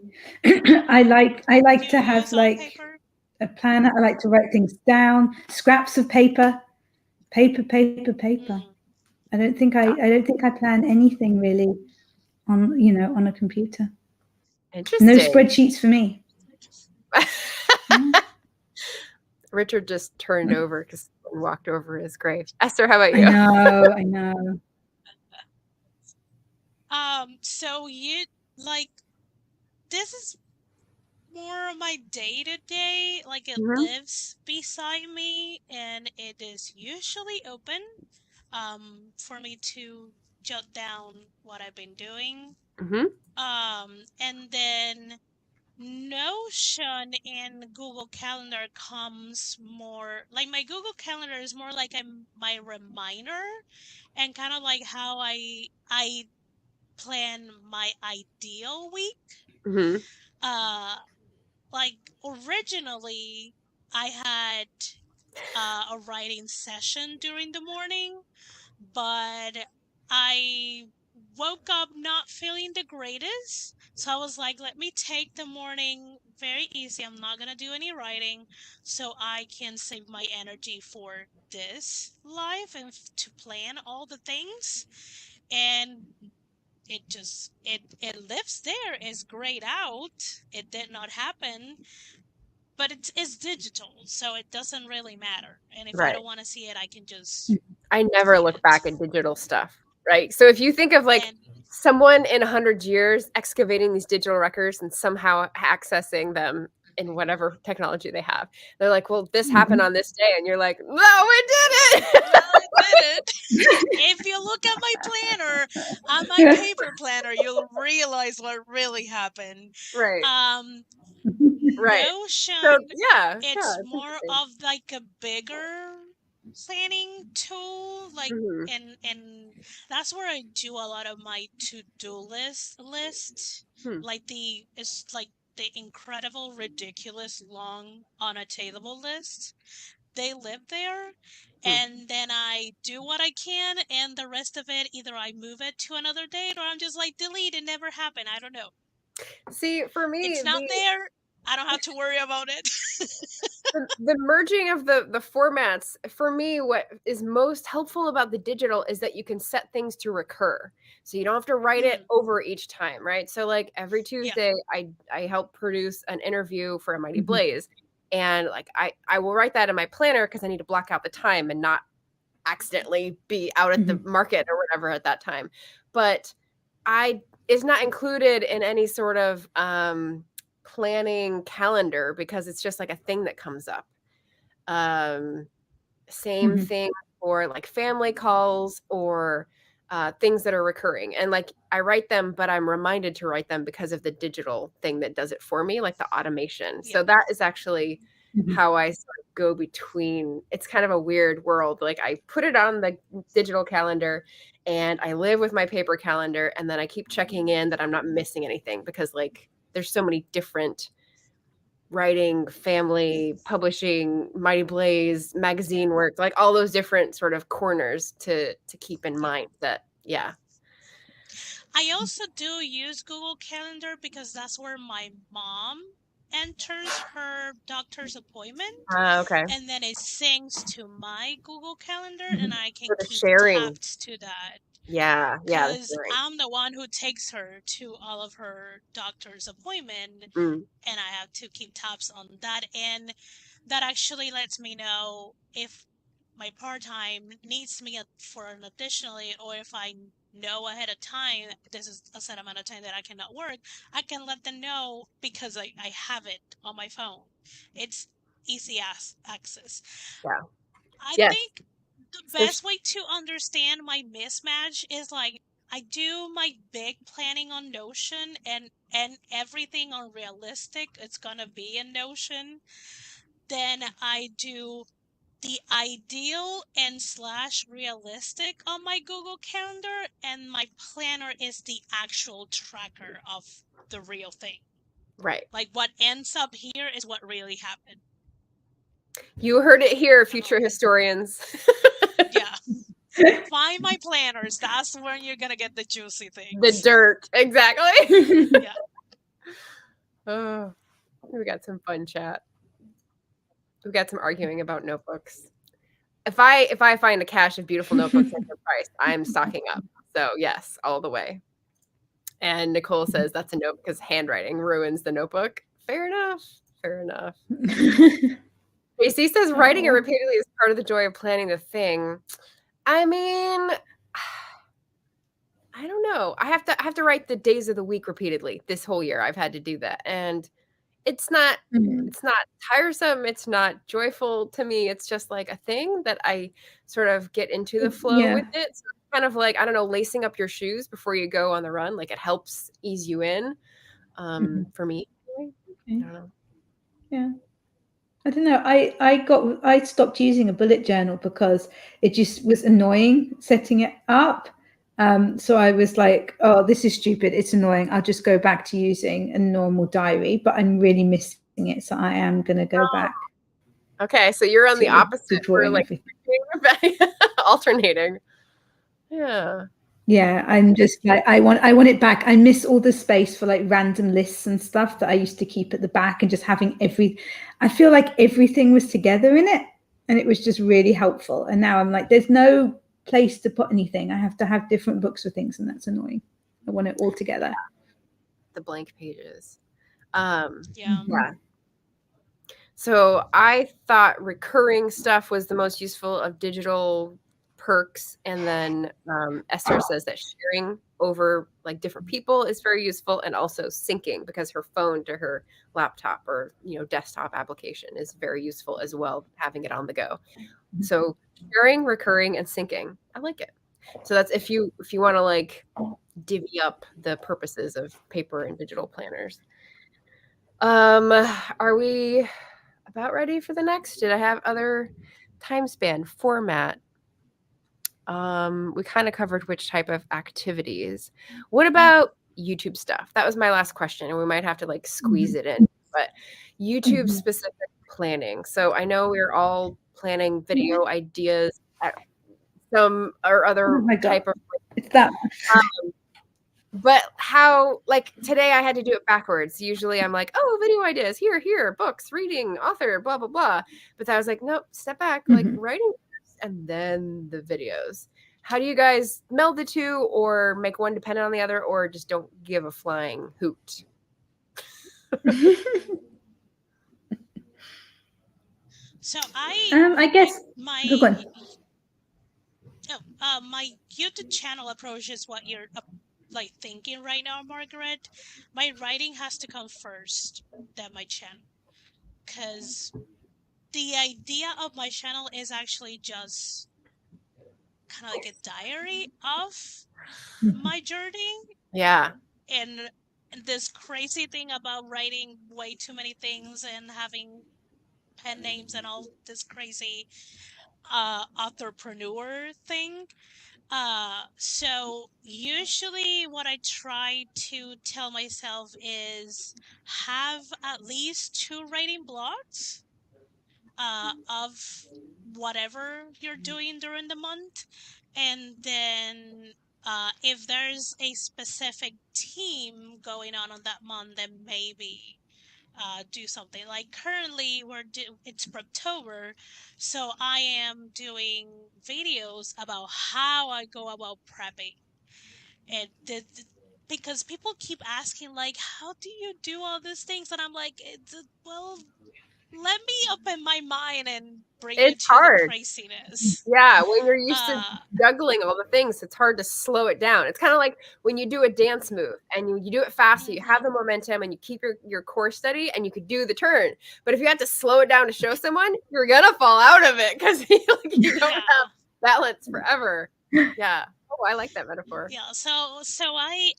I like to have like a planner. I like to write things down. Scraps of paper. I don't think I plan anything really on a computer. Interesting. No spreadsheets for me. Richard just turned over because someone walked over his grave. Esther, how about you? I know. So you like this is more of my day-to-day, like it lives beside me and it is usually open for me to jot down what I've been doing. And then Notion and Google Calendar comes more like my Google Calendar is more like my reminder and kind of like how I plan my ideal week. Like originally I had a writing session during the morning, but I woke up not feeling the greatest. So I was like, let me take the morning very easy. I'm not going to do any writing so I can save my energy for this life and to plan all the things. And it lives there. It's grayed out. It did not happen. But it's digital, so it doesn't really matter. And if I don't want to see it, I can just... I never look back at digital stuff, right? So if you think of like someone in 100 years excavating these digital records and somehow accessing them in whatever technology they have, they're like, well, this happened on this day. And you're like, no, it didn't. No, it didn't. If you look at my planner, on my paper planner, you'll realize what really happened. Right. Notion, so, it's more of like a bigger planning tool, like and that's where I do a lot of my to-do list. Like it's like the incredible, ridiculous, long, unattainable list. They live there, and then I do what I can, and the rest of it, either I move it to another date, or I'm just like, delete, it never happened. I don't know. See, for me, it's not there. I don't have to worry about it. The merging of the formats, for me, what is most helpful about the digital is that you can set things to recur. So you don't have to write it over each time, right? So like every Tuesday, I help produce an interview for a Mighty Blaze. And like I will write that in my planner because I need to block out the time and not accidentally be out at the market or whatever at that time. But it's not included in any sort of planning calendar because it's just like a thing that comes up. Same thing for like family calls or things that are recurring. And like I write them, but I'm reminded to write them because of the digital thing that does it for me, like the automation. So that is actually how I sort of go between. It's kind of a weird world. Like I put it on the digital calendar and I live with my paper calendar, and then I keep checking in that I'm not missing anything because like there's so many different writing, family, publishing, Mighty Blaze, magazine work, like all those different sort of corners to keep in mind that, yeah. I also do use Google Calendar because that's where my mom enters her doctor's appointment. Okay. And then it syncs to my Google Calendar, and I can keep sharing. tapped to that. Yeah. Because I'm the one who takes her to all of her doctor's appointment, and I have to keep tabs on that. And that actually lets me know if my part-time needs me for an additionally, or if I know ahead of time this is a set amount of time that I cannot work, I can let them know because I have it on my phone. It's easy access. Yeah. I think the best way to understand my mismatch is like I do my big planning on Notion and everything on Realistic, it's gonna be in Notion. Then I do the ideal and / realistic on my Google Calendar, and my planner is the actual tracker of the real thing. Right. Like what ends up here is what really happened. You heard it here, future historians. Yeah. Find my planners. That's when you're going to get the juicy things. The dirt. Exactly. Yeah. Oh, we got some fun chat. We got some arguing about notebooks. If I find a cache of beautiful notebooks at their price, I'm stocking up. So yes, all the way. And Nicole says that's a note because handwriting ruins the notebook. Fair enough. Fair enough. AC says writing it repeatedly is part of the joy of planning the thing. I mean, I don't know. I have to write the days of the week repeatedly. This whole year I've had to do that. And it's not tiresome. It's not joyful to me. It's just like a thing that I sort of get into the flow with it. So it's kind of like, I don't know, lacing up your shoes before you go on the run. Like it helps ease you in. For me. I don't know. Yeah. I don't know. I stopped using a bullet journal because it just was annoying setting it up. So I was like, oh, this is stupid. It's annoying. I'll just go back to using a normal diary, but I'm really missing it. So I am going to go back. Okay. So you're on the opposite. We're like alternating. Yeah. Yeah. I'm just like, I want it back. I miss all the space for like random lists and stuff that I used to keep at the back, and just having I feel like everything was together in it, and it was just really helpful. And now I'm like, there's no place to put anything. I have to have different books for things, and that's annoying. I want it all together. The blank pages. Yeah. So I thought recurring stuff was the most useful of digital perks, and then Esther says that sharing over like different people is very useful, and also syncing because her phone to her laptop or desktop application is very useful as well, having it on the go. So sharing, recurring, and syncing, I like it. So that's if you want to like divvy up the purposes of paper and digital planners. Are we about ready for the next? Did I have other time span format? We kind of covered which type of activities. What about YouTube stuff? That was my last question, and we might have to like squeeze it in. But YouTube specific planning. So I know we're all planning video ideas at some or other type of. It's that. But how, like today I had to do it backwards. Usually I'm like, oh, video ideas, here, books, reading, author, blah, blah, blah. But I was like, nope, step back, like writing first and then the videos. How do you guys meld the two, or make one dependent on the other, or just don't give a flying hoot? So I guess my go on. my YouTube channel approach is what you're like thinking right now, Margaret. My writing has to come first than my channel, because the idea of my channel is actually just kind of like a diary of my journey. Yeah. And this crazy thing about writing way too many things and having pen names and all this crazy entrepreneur thing. So usually what I try to tell myself is have at least 2 writing blocks of whatever you're doing during the month. And then if there's a specific team going on that month, then maybe do something. Like currently it's Preptober, so I am doing videos about how I go about prepping. And because people keep asking, like, how do you do all these things? And I'm like, well, let me open my mind and bring you It's to the hard. craziness. Yeah, when you're used to juggling all the things, it's hard to slow it down. It's kind of like when you do a dance move and you do it fast, so you have the momentum and you keep your core steady and you could do the turn. But if you have to slow it down to show someone, you're gonna fall out of it because you don't have balance forever. Yeah. Oh, I like that metaphor. Yeah, so I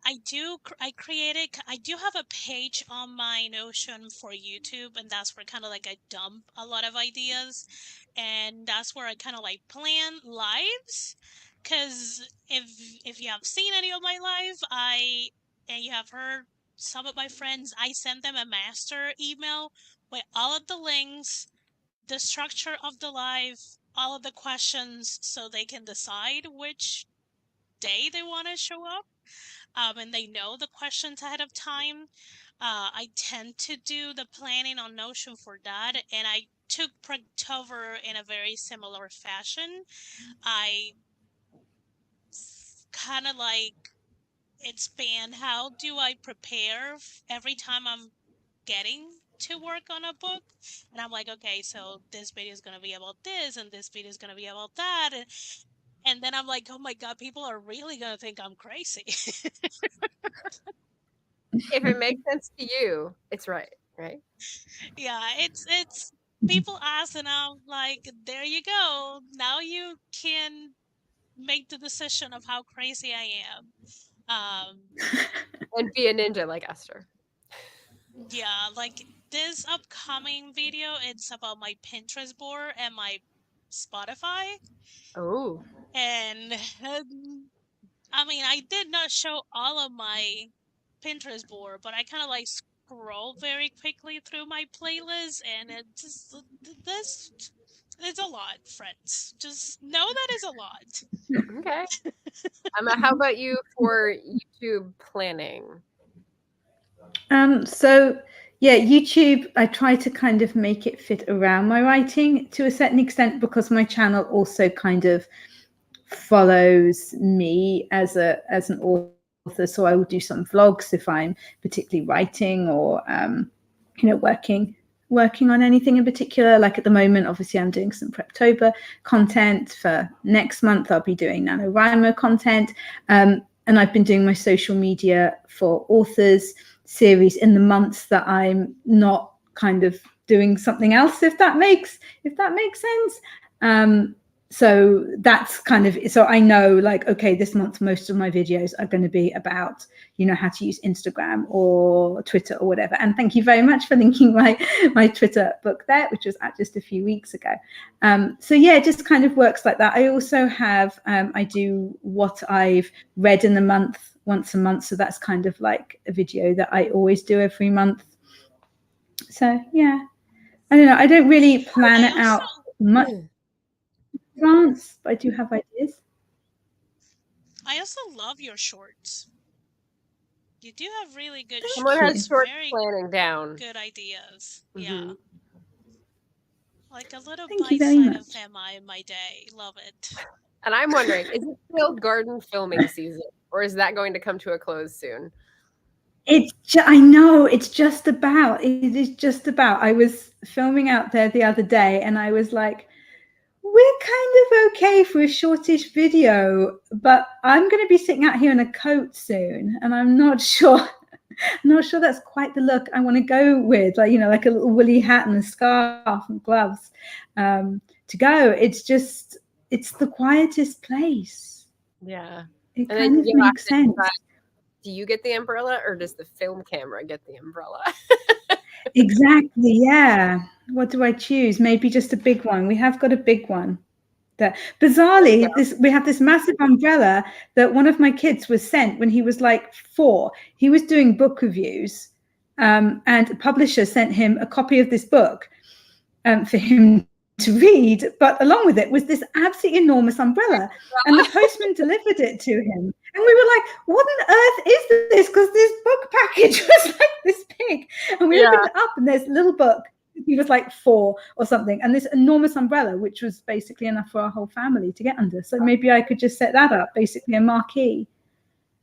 created, I do have a page on my Notion for YouTube, and that's where kind of like I dump a lot of ideas, and that's where I kind of like plan lives, because if you have seen any of my live, and you have heard some of my friends, I send them a master email with all of the links, the structure of the live, all of the questions, so they can decide which day they want to show up, and they know the questions ahead of time. I tend to do the planning on Notion for that, and I took Printtover in a very similar fashion. I kind of like expand how do I prepare every time I'm getting to work on a book, and I'm like, okay, so this video is going to be about this and this video is going to be about that, and then I'm like, oh my god, people are really going to think I'm crazy. If it makes sense to you, it's right? Yeah, it's people ask, and I'm like, there you go. Now you can make the decision of how crazy I am. And be a ninja like Esther. Yeah, like this upcoming video, it's about my Pinterest board and my Spotify. Oh. And I mean, I did not show all of my Pinterest board, but I kind of like scroll very quickly through my playlist, and it just this it's a lot, friends. Just know that is a lot. Okay. How about you for YouTube planning? So yeah, YouTube, I try to kind of make it fit around my writing to a certain extent, because my channel also kind of follows me as an author. So I will do some vlogs if I'm particularly writing or working on anything in particular. Like at the moment, obviously I'm doing some Preptober content. For next month I'll be doing NaNoWriMo content, and I've been doing my social media for authors series in the months that I'm not kind of doing something else, if that makes sense. So that's kind of, so I know, like, okay, this month most of my videos are going to be about, how to use Instagram or Twitter or whatever. And thank you very much for linking my Twitter book there, which was out just a few weeks ago. So yeah, it just kind of works like that. I also have, I do what I've read in the month once a month. So that's kind of like a video that I always do every month. So yeah, I don't know. I don't really plan it out much. Plants, but I do have ideas. I also love your shorts. You do have really good, Someone you. has short very planning down. good ideas. Mhm. Yeah. Like a little Thank you bite very side of much. Emma in my day. Love it. And I'm wondering, is it still garden filming season, or is that going to come to a close soon? I know, it's just about. It is just about. I was filming out there the other day, and I was like, we're kind of okay for a shortish video, but I'm going to be sitting out here in a coat soon, and I'm not sure. Not sure that's quite the look I want to go with, like, you know, like a little woolly hat and a scarf and gloves to go. It's the quietest place. Yeah. It And then kind of you have makes to sense. decide, do you get the umbrella or does the film camera get the umbrella? Exactly. Yeah. What do I choose? Maybe just a big one. We have got a big one. That bizarrely, we have this massive umbrella that one of my kids was sent when he was like 4. He was doing book reviews, and a publisher sent him a copy of this book for him to read. But along with it was this absolutely enormous umbrella, and the postman delivered it to him. And we were like, "What on earth is this?" Because this book package was like this big, and we opened it up, and there's a little book. He was like 4 or something, and this enormous umbrella, which was basically enough for our whole family to get under. So maybe I could just set that up, basically a marquee.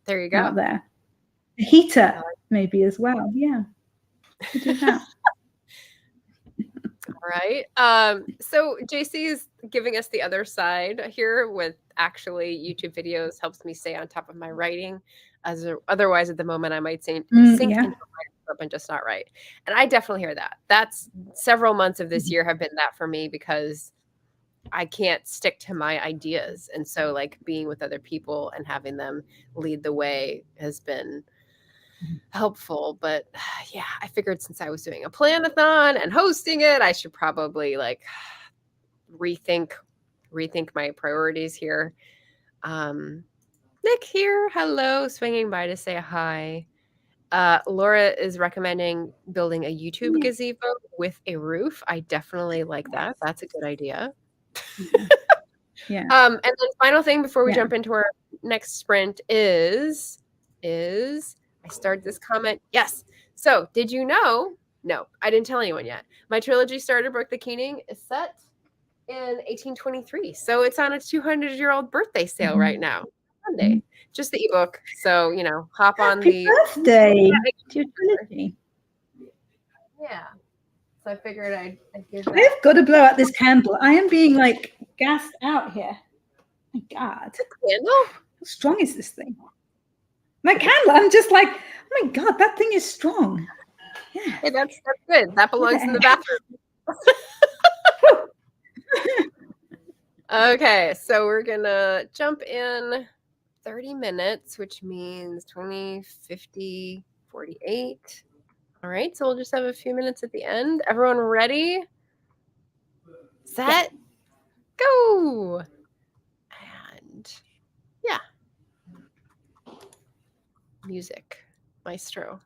There you go. Out there, a heater maybe as well. Yeah, could do that. All right. So JC is giving us the other side here with actually YouTube videos helps me stay on top of my writing. Otherwise, at the moment, I might sink into my script and just not write. And I definitely hear that. That's several months of this year have been that for me because I can't stick to my ideas. And so like being with other people and having them lead the way has been helpful. But yeah, I figured since I was doing a Plan-a-thon and hosting it, I should probably like rethink my priorities here. Nick here, hello, swinging by to say hi. Laura is recommending building a YouTube gazebo with a roof. I definitely like that. That's a good idea. Yeah. And then final thing before we jump into our next sprint is I started this comment. Yes. So did you know? No, I didn't tell anyone yet. My trilogy starter, Brooke the Keening, is set in 1823. So it's on a 200-year-old birthday sale right now. Sunday. Just the ebook. So, you know, hop on Happy birthday to your trilogy. Yeah. So I figured I'd give that. I've got to blow out this candle. I am being like gassed out here. My God. The candle? How strong is this thing? My candle. I'm just like, oh my God, that thing is strong. Yeah. Hey, that's good. That belongs in the bathroom. Okay, so we're gonna jump in 30 minutes, which means 20, 50, 48. All right, so we'll just have a few minutes at the end. Everyone ready? Set, go. And yeah. Music, maestro.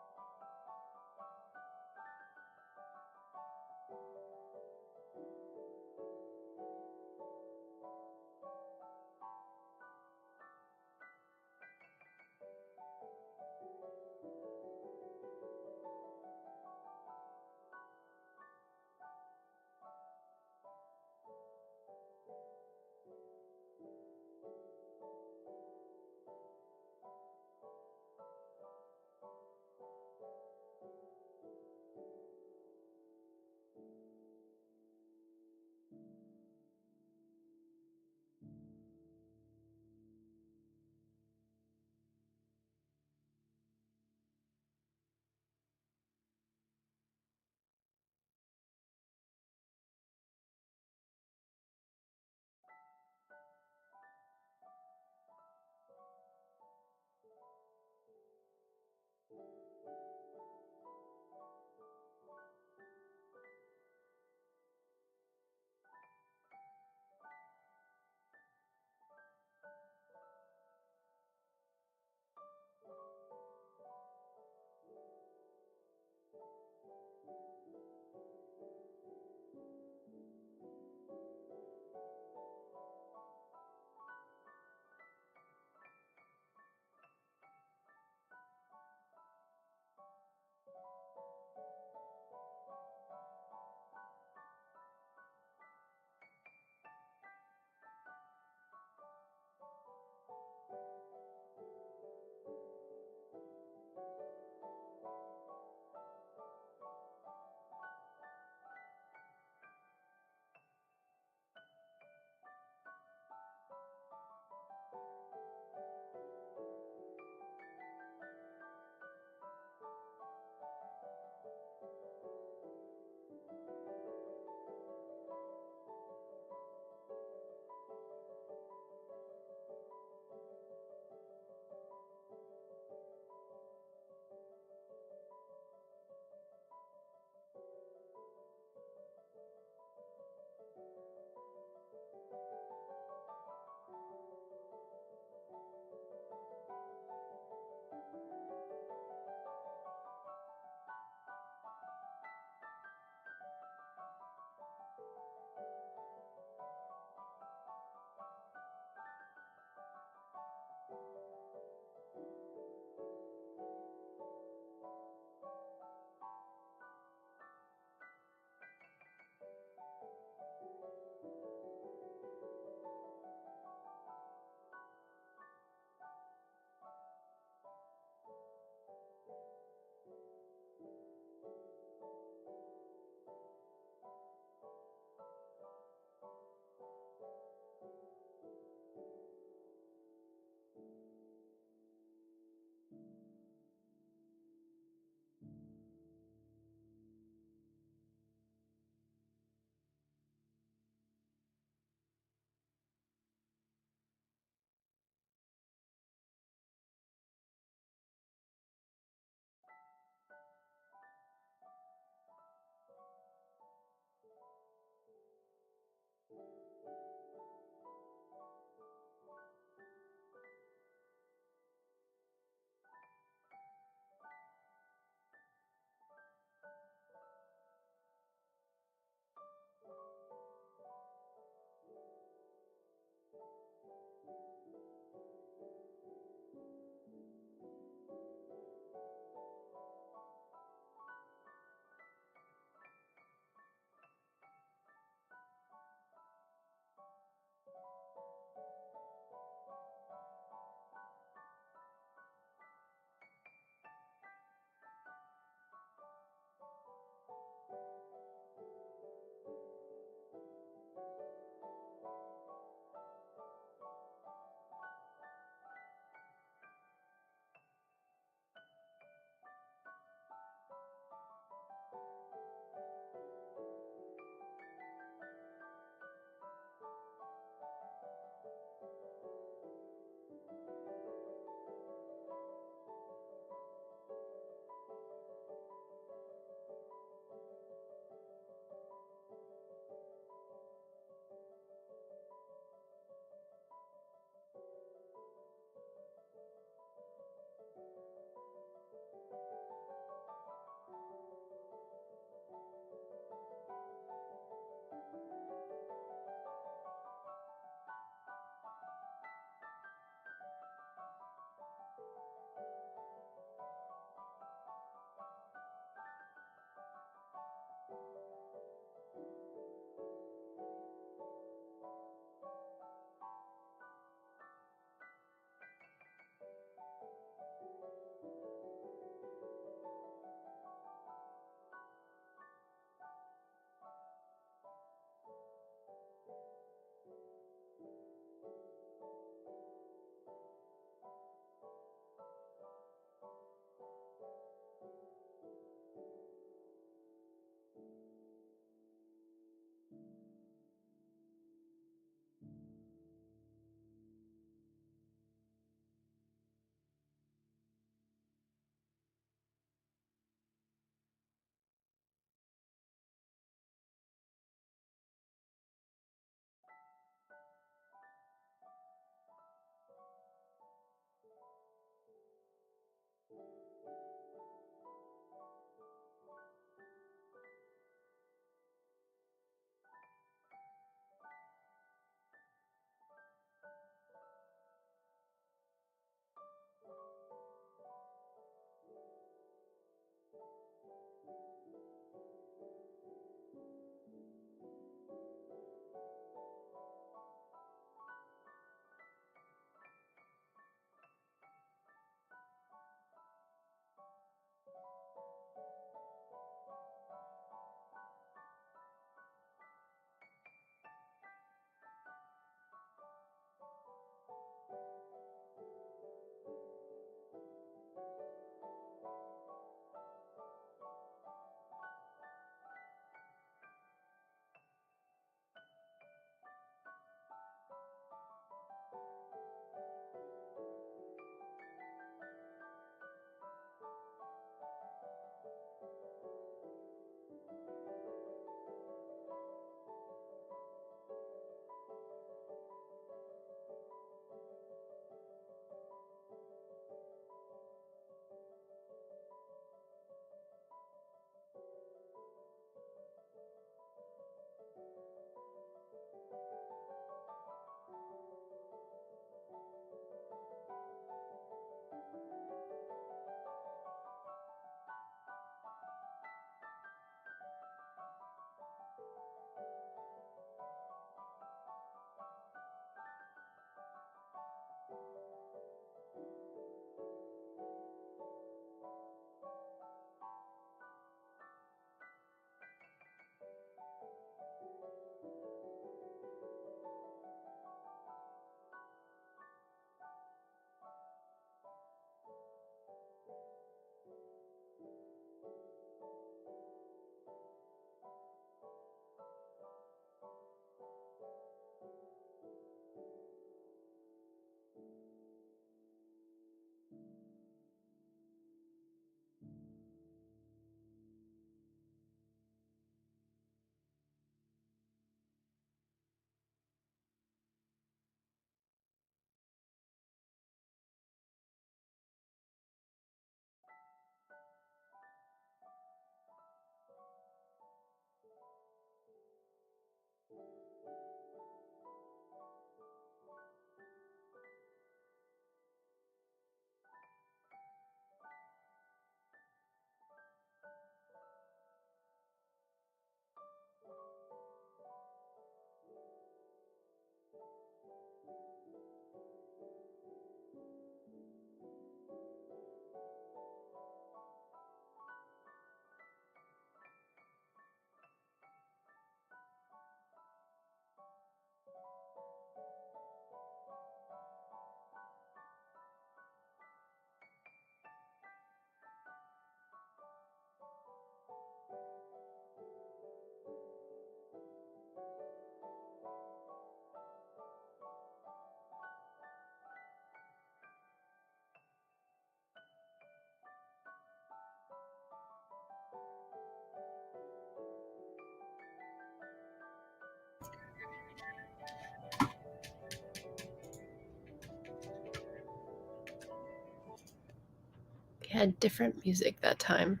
had different music that time.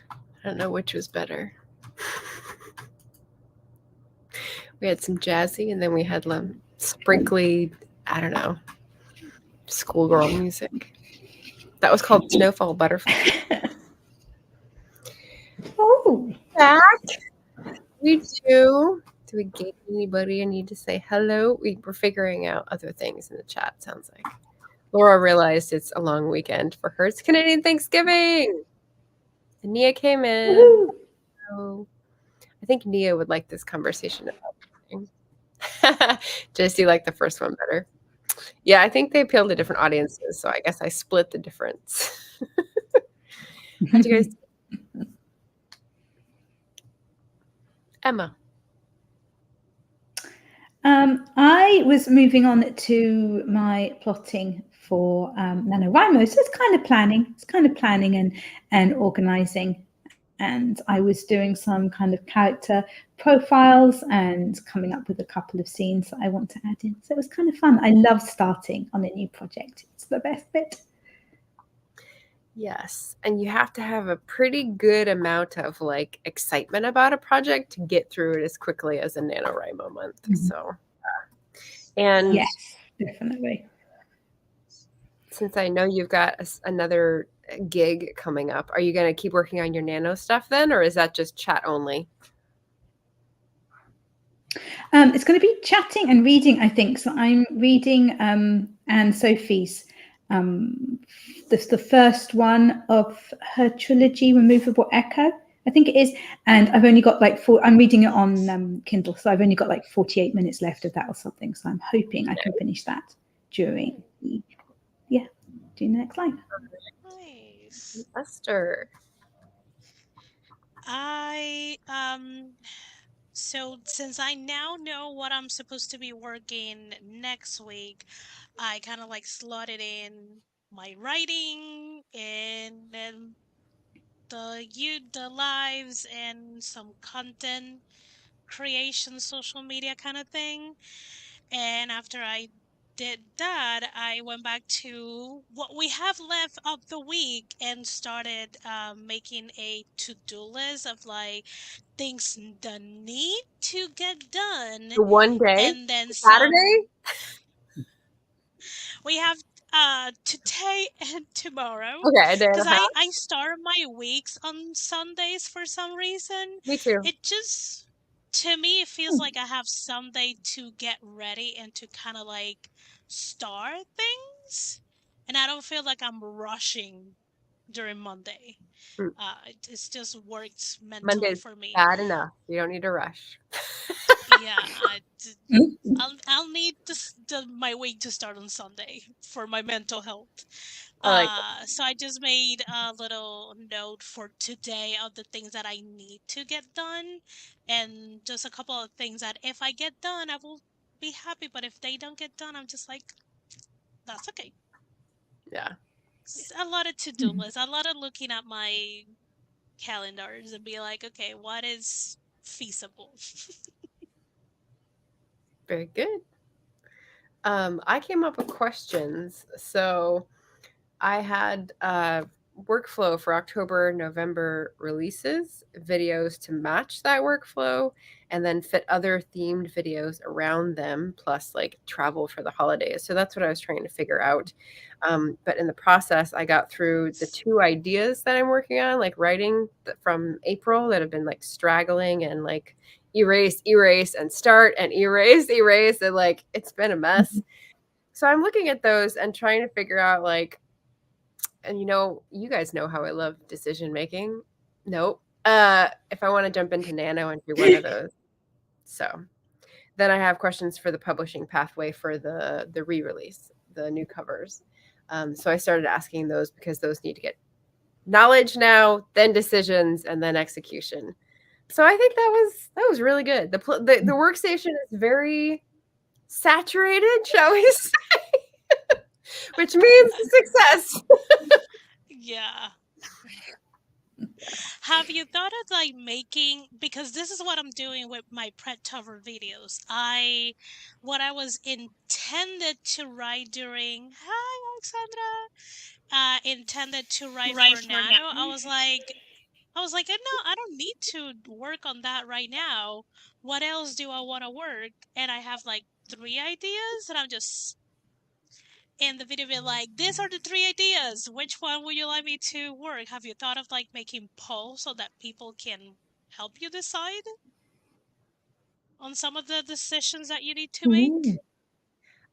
I don't know which was better. We had some jazzy, and then we had sprinkly, I don't know, schoolgirl music. That was called Snowfall Butterfly. Oh, Back. We do. Do we get anybody? I need to say hello. We're figuring out other things in the chat, sounds like. Laura realized it's a long weekend for her. It's Canadian Thanksgiving. And Nia came in. woohoo. So I think Nia would like this conversation about Just you like the first one better. Yeah, I think they appeal to different audiences, so I guess I split the difference. How'd you guys do? Emma. I was moving on to my plotting for NaNoWriMo. So it's kind of planning and organizing. And I was doing some kind of character profiles and coming up with a couple of scenes that I want to add in. So it was kind of fun. I love starting on a new project. It's the best bit. Yes, and you have to have a pretty good amount of like excitement about a project to get through it as quickly as a NaNoWriMo month. Mhm. So, and Yes, definitely. since I know you've got another gig coming up, are you going to keep working on your Nano stuff then, or is that just chat only? It's going to be chatting and reading, I think. So I'm reading Anne Sophie's the first one of her trilogy, Removable Echo, I think it is. And I've only got like I'm reading it on Kindle, so I've only got like 48 minutes left of that or something. So I'm hoping I can finish that during the next live. Nice. Esther. So since I now know what I'm supposed to be working next week, I kind of like slotted in my writing and then the lives and some content creation, social media kind of thing. And after I did that, I went back to what we have left of the week and started making a to-do list of like things that need to get done. The one day, And then Saturday? We have today and tomorrow. Okay, a day and Because a half. I start my weeks on Sundays for some reason. Me too. It just, to me, it feels like I have Sunday to get ready and to kind of like start things. And I don't feel like I'm rushing during Monday. It just works mentally Monday's for me. bad enough. You don't need to rush. Yeah, I'll need my week to start on Sunday for my mental health. I like So I just made a little note for today of the things that I need to get done, and just a couple of things that if I get done, I will be happy. But if they don't get done, I'm just like, that's okay. Yeah. It's a lot of to-do lists, a lot of looking at my calendars and be like, okay, what is feasible? Very good. I came up with questions. So I had workflow for October, November releases, videos to match that workflow, and then fit other themed videos around them, plus like travel for the holidays. So that's what I was trying to figure out. But in the process, I got through the 2 ideas that I'm working on, like writing from April that have been like straggling and like erase, and start and erase, and like it's been a mess. So I'm looking at those and trying to figure out like, and you guys know how I love decision making. Nope. If I want to jump into Nano and do one of those. So then I have questions for the publishing pathway for the re-release, the new covers. So I started asking those because those need to get knowledge now, then decisions, and then execution. So I think that was really good. The workstation is very saturated, shall we say, which means success. Yeah. Have you thought of like making, because this is what I'm doing with my Preptober videos. What I was intended to write during, hi Alexandra, intended to write for Nano. I was like, no, I don't need to work on that right now. What else do I want to work? And I have like 3 ideas, and I'm just in the video being like, these are the 3 ideas. Which one would you like me to work? Have you thought of like making polls so that people can help you decide on some of the decisions that you need to make? Ooh.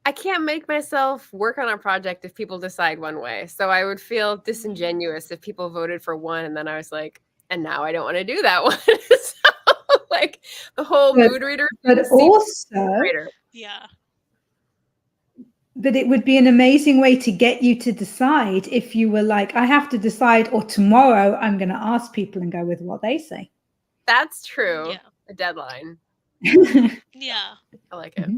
I can't make myself work on a project if people decide one way. So I would feel disingenuous if people voted for one and then I was like, and now I don't want to do that one. So like the whole mood reader. But also, Yeah. but it would be an amazing way to get you to decide if you were like, I have to decide, or tomorrow I'm going to ask people and go with what they say. That's true. Yeah. A deadline. Yeah. I like it.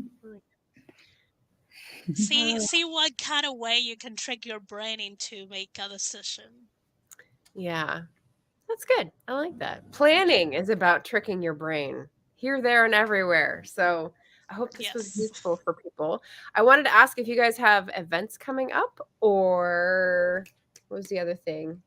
See what kind of way you can trick your brain into make a decision. Yeah. That's good. I like that. Planning is about tricking your brain here, there, and everywhere. So I hope this was useful for people. I wanted to ask if you guys have events coming up, or what was the other thing?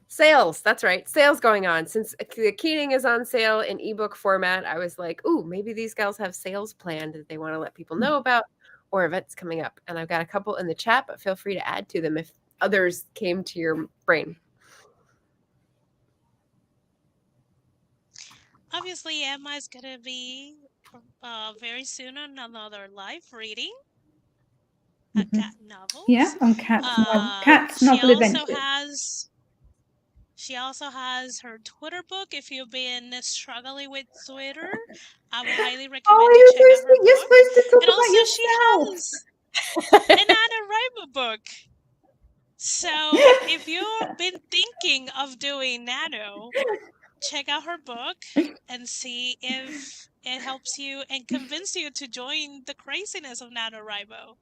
Sales. That's right. Sales going on. Since the Keening is on sale in ebook format, I was like, ooh, maybe these gals have sales planned that they want to let people know about, or events coming up. And I've got a couple in the chat, but feel free to add to them if others came to your brain. Obviously, Emma is going to be very soon on another live reading a cat novel. Yeah, on Cat's Novel Adventures. She also has her Twitter book. If you've been struggling with Twitter, I would highly recommend you check out her book. You're supposed to talk And about also, she has an NaNoWriMo book. So if you've been thinking of doing Nano, check out her book and see if it helps you and convince you to join the craziness of NaNoWriMo.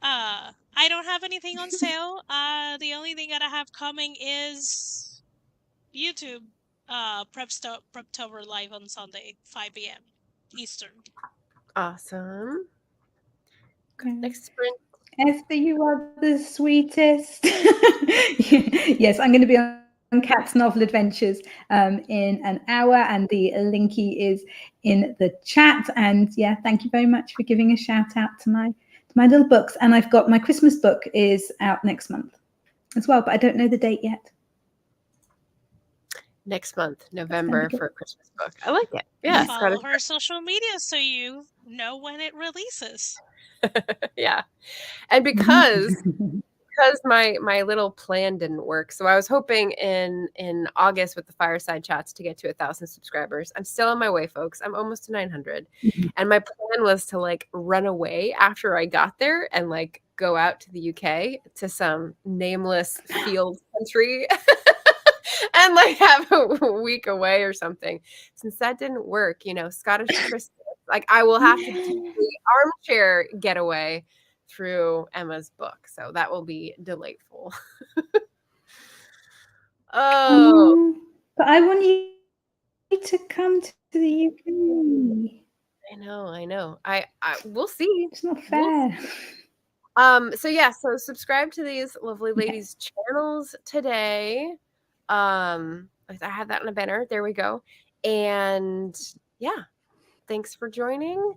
I don't have anything on sale. The only thing that I have coming is YouTube Preptober live on Sunday, 5 p.m. Eastern. Awesome. Next sprint. Esther, you are the sweetest. Yes, I'm going to be on Cat's Novel Adventures in an hour, and the linky is in the chat. And yeah, thank you very much for giving a shout out to my little books. And I've got my Christmas book is out next month as well, but I don't know the date yet. Next month, November, for a Christmas book. I like it. Yeah. Follow her social media so you know when it releases. Yeah. And because my little plan didn't work, so I was hoping in August with the fireside chats to get to 1,000 subscribers. I'm still on my way, folks. I'm almost to 900. And my plan was to like run away after I got there and like go out to the UK to some nameless field country and like have a week away or something. Since that didn't work, Scottish Christmas, like I will have to do the armchair getaway through Emma's book. So that will be delightful. Oh. But I want you to come to the UK. I know. I we'll see. It's not fair. So subscribe to these lovely ladies' channels today. I had that in a banner. There we go. And yeah, thanks for joining.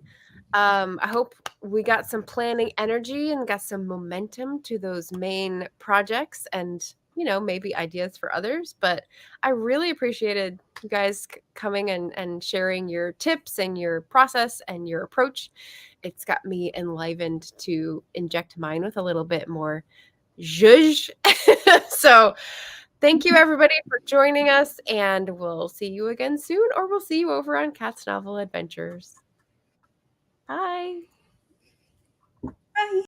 I hope we got some planning energy and got some momentum to those main projects and, maybe ideas for others. But I really appreciated you guys coming and sharing your tips and your process and your approach. It's got me enlivened to inject mine with a little bit more zhuzh. So thank you, everybody, for joining us. And we'll see you again soon, or we'll see you over on Cat's Novel Adventures. Bye. Bye.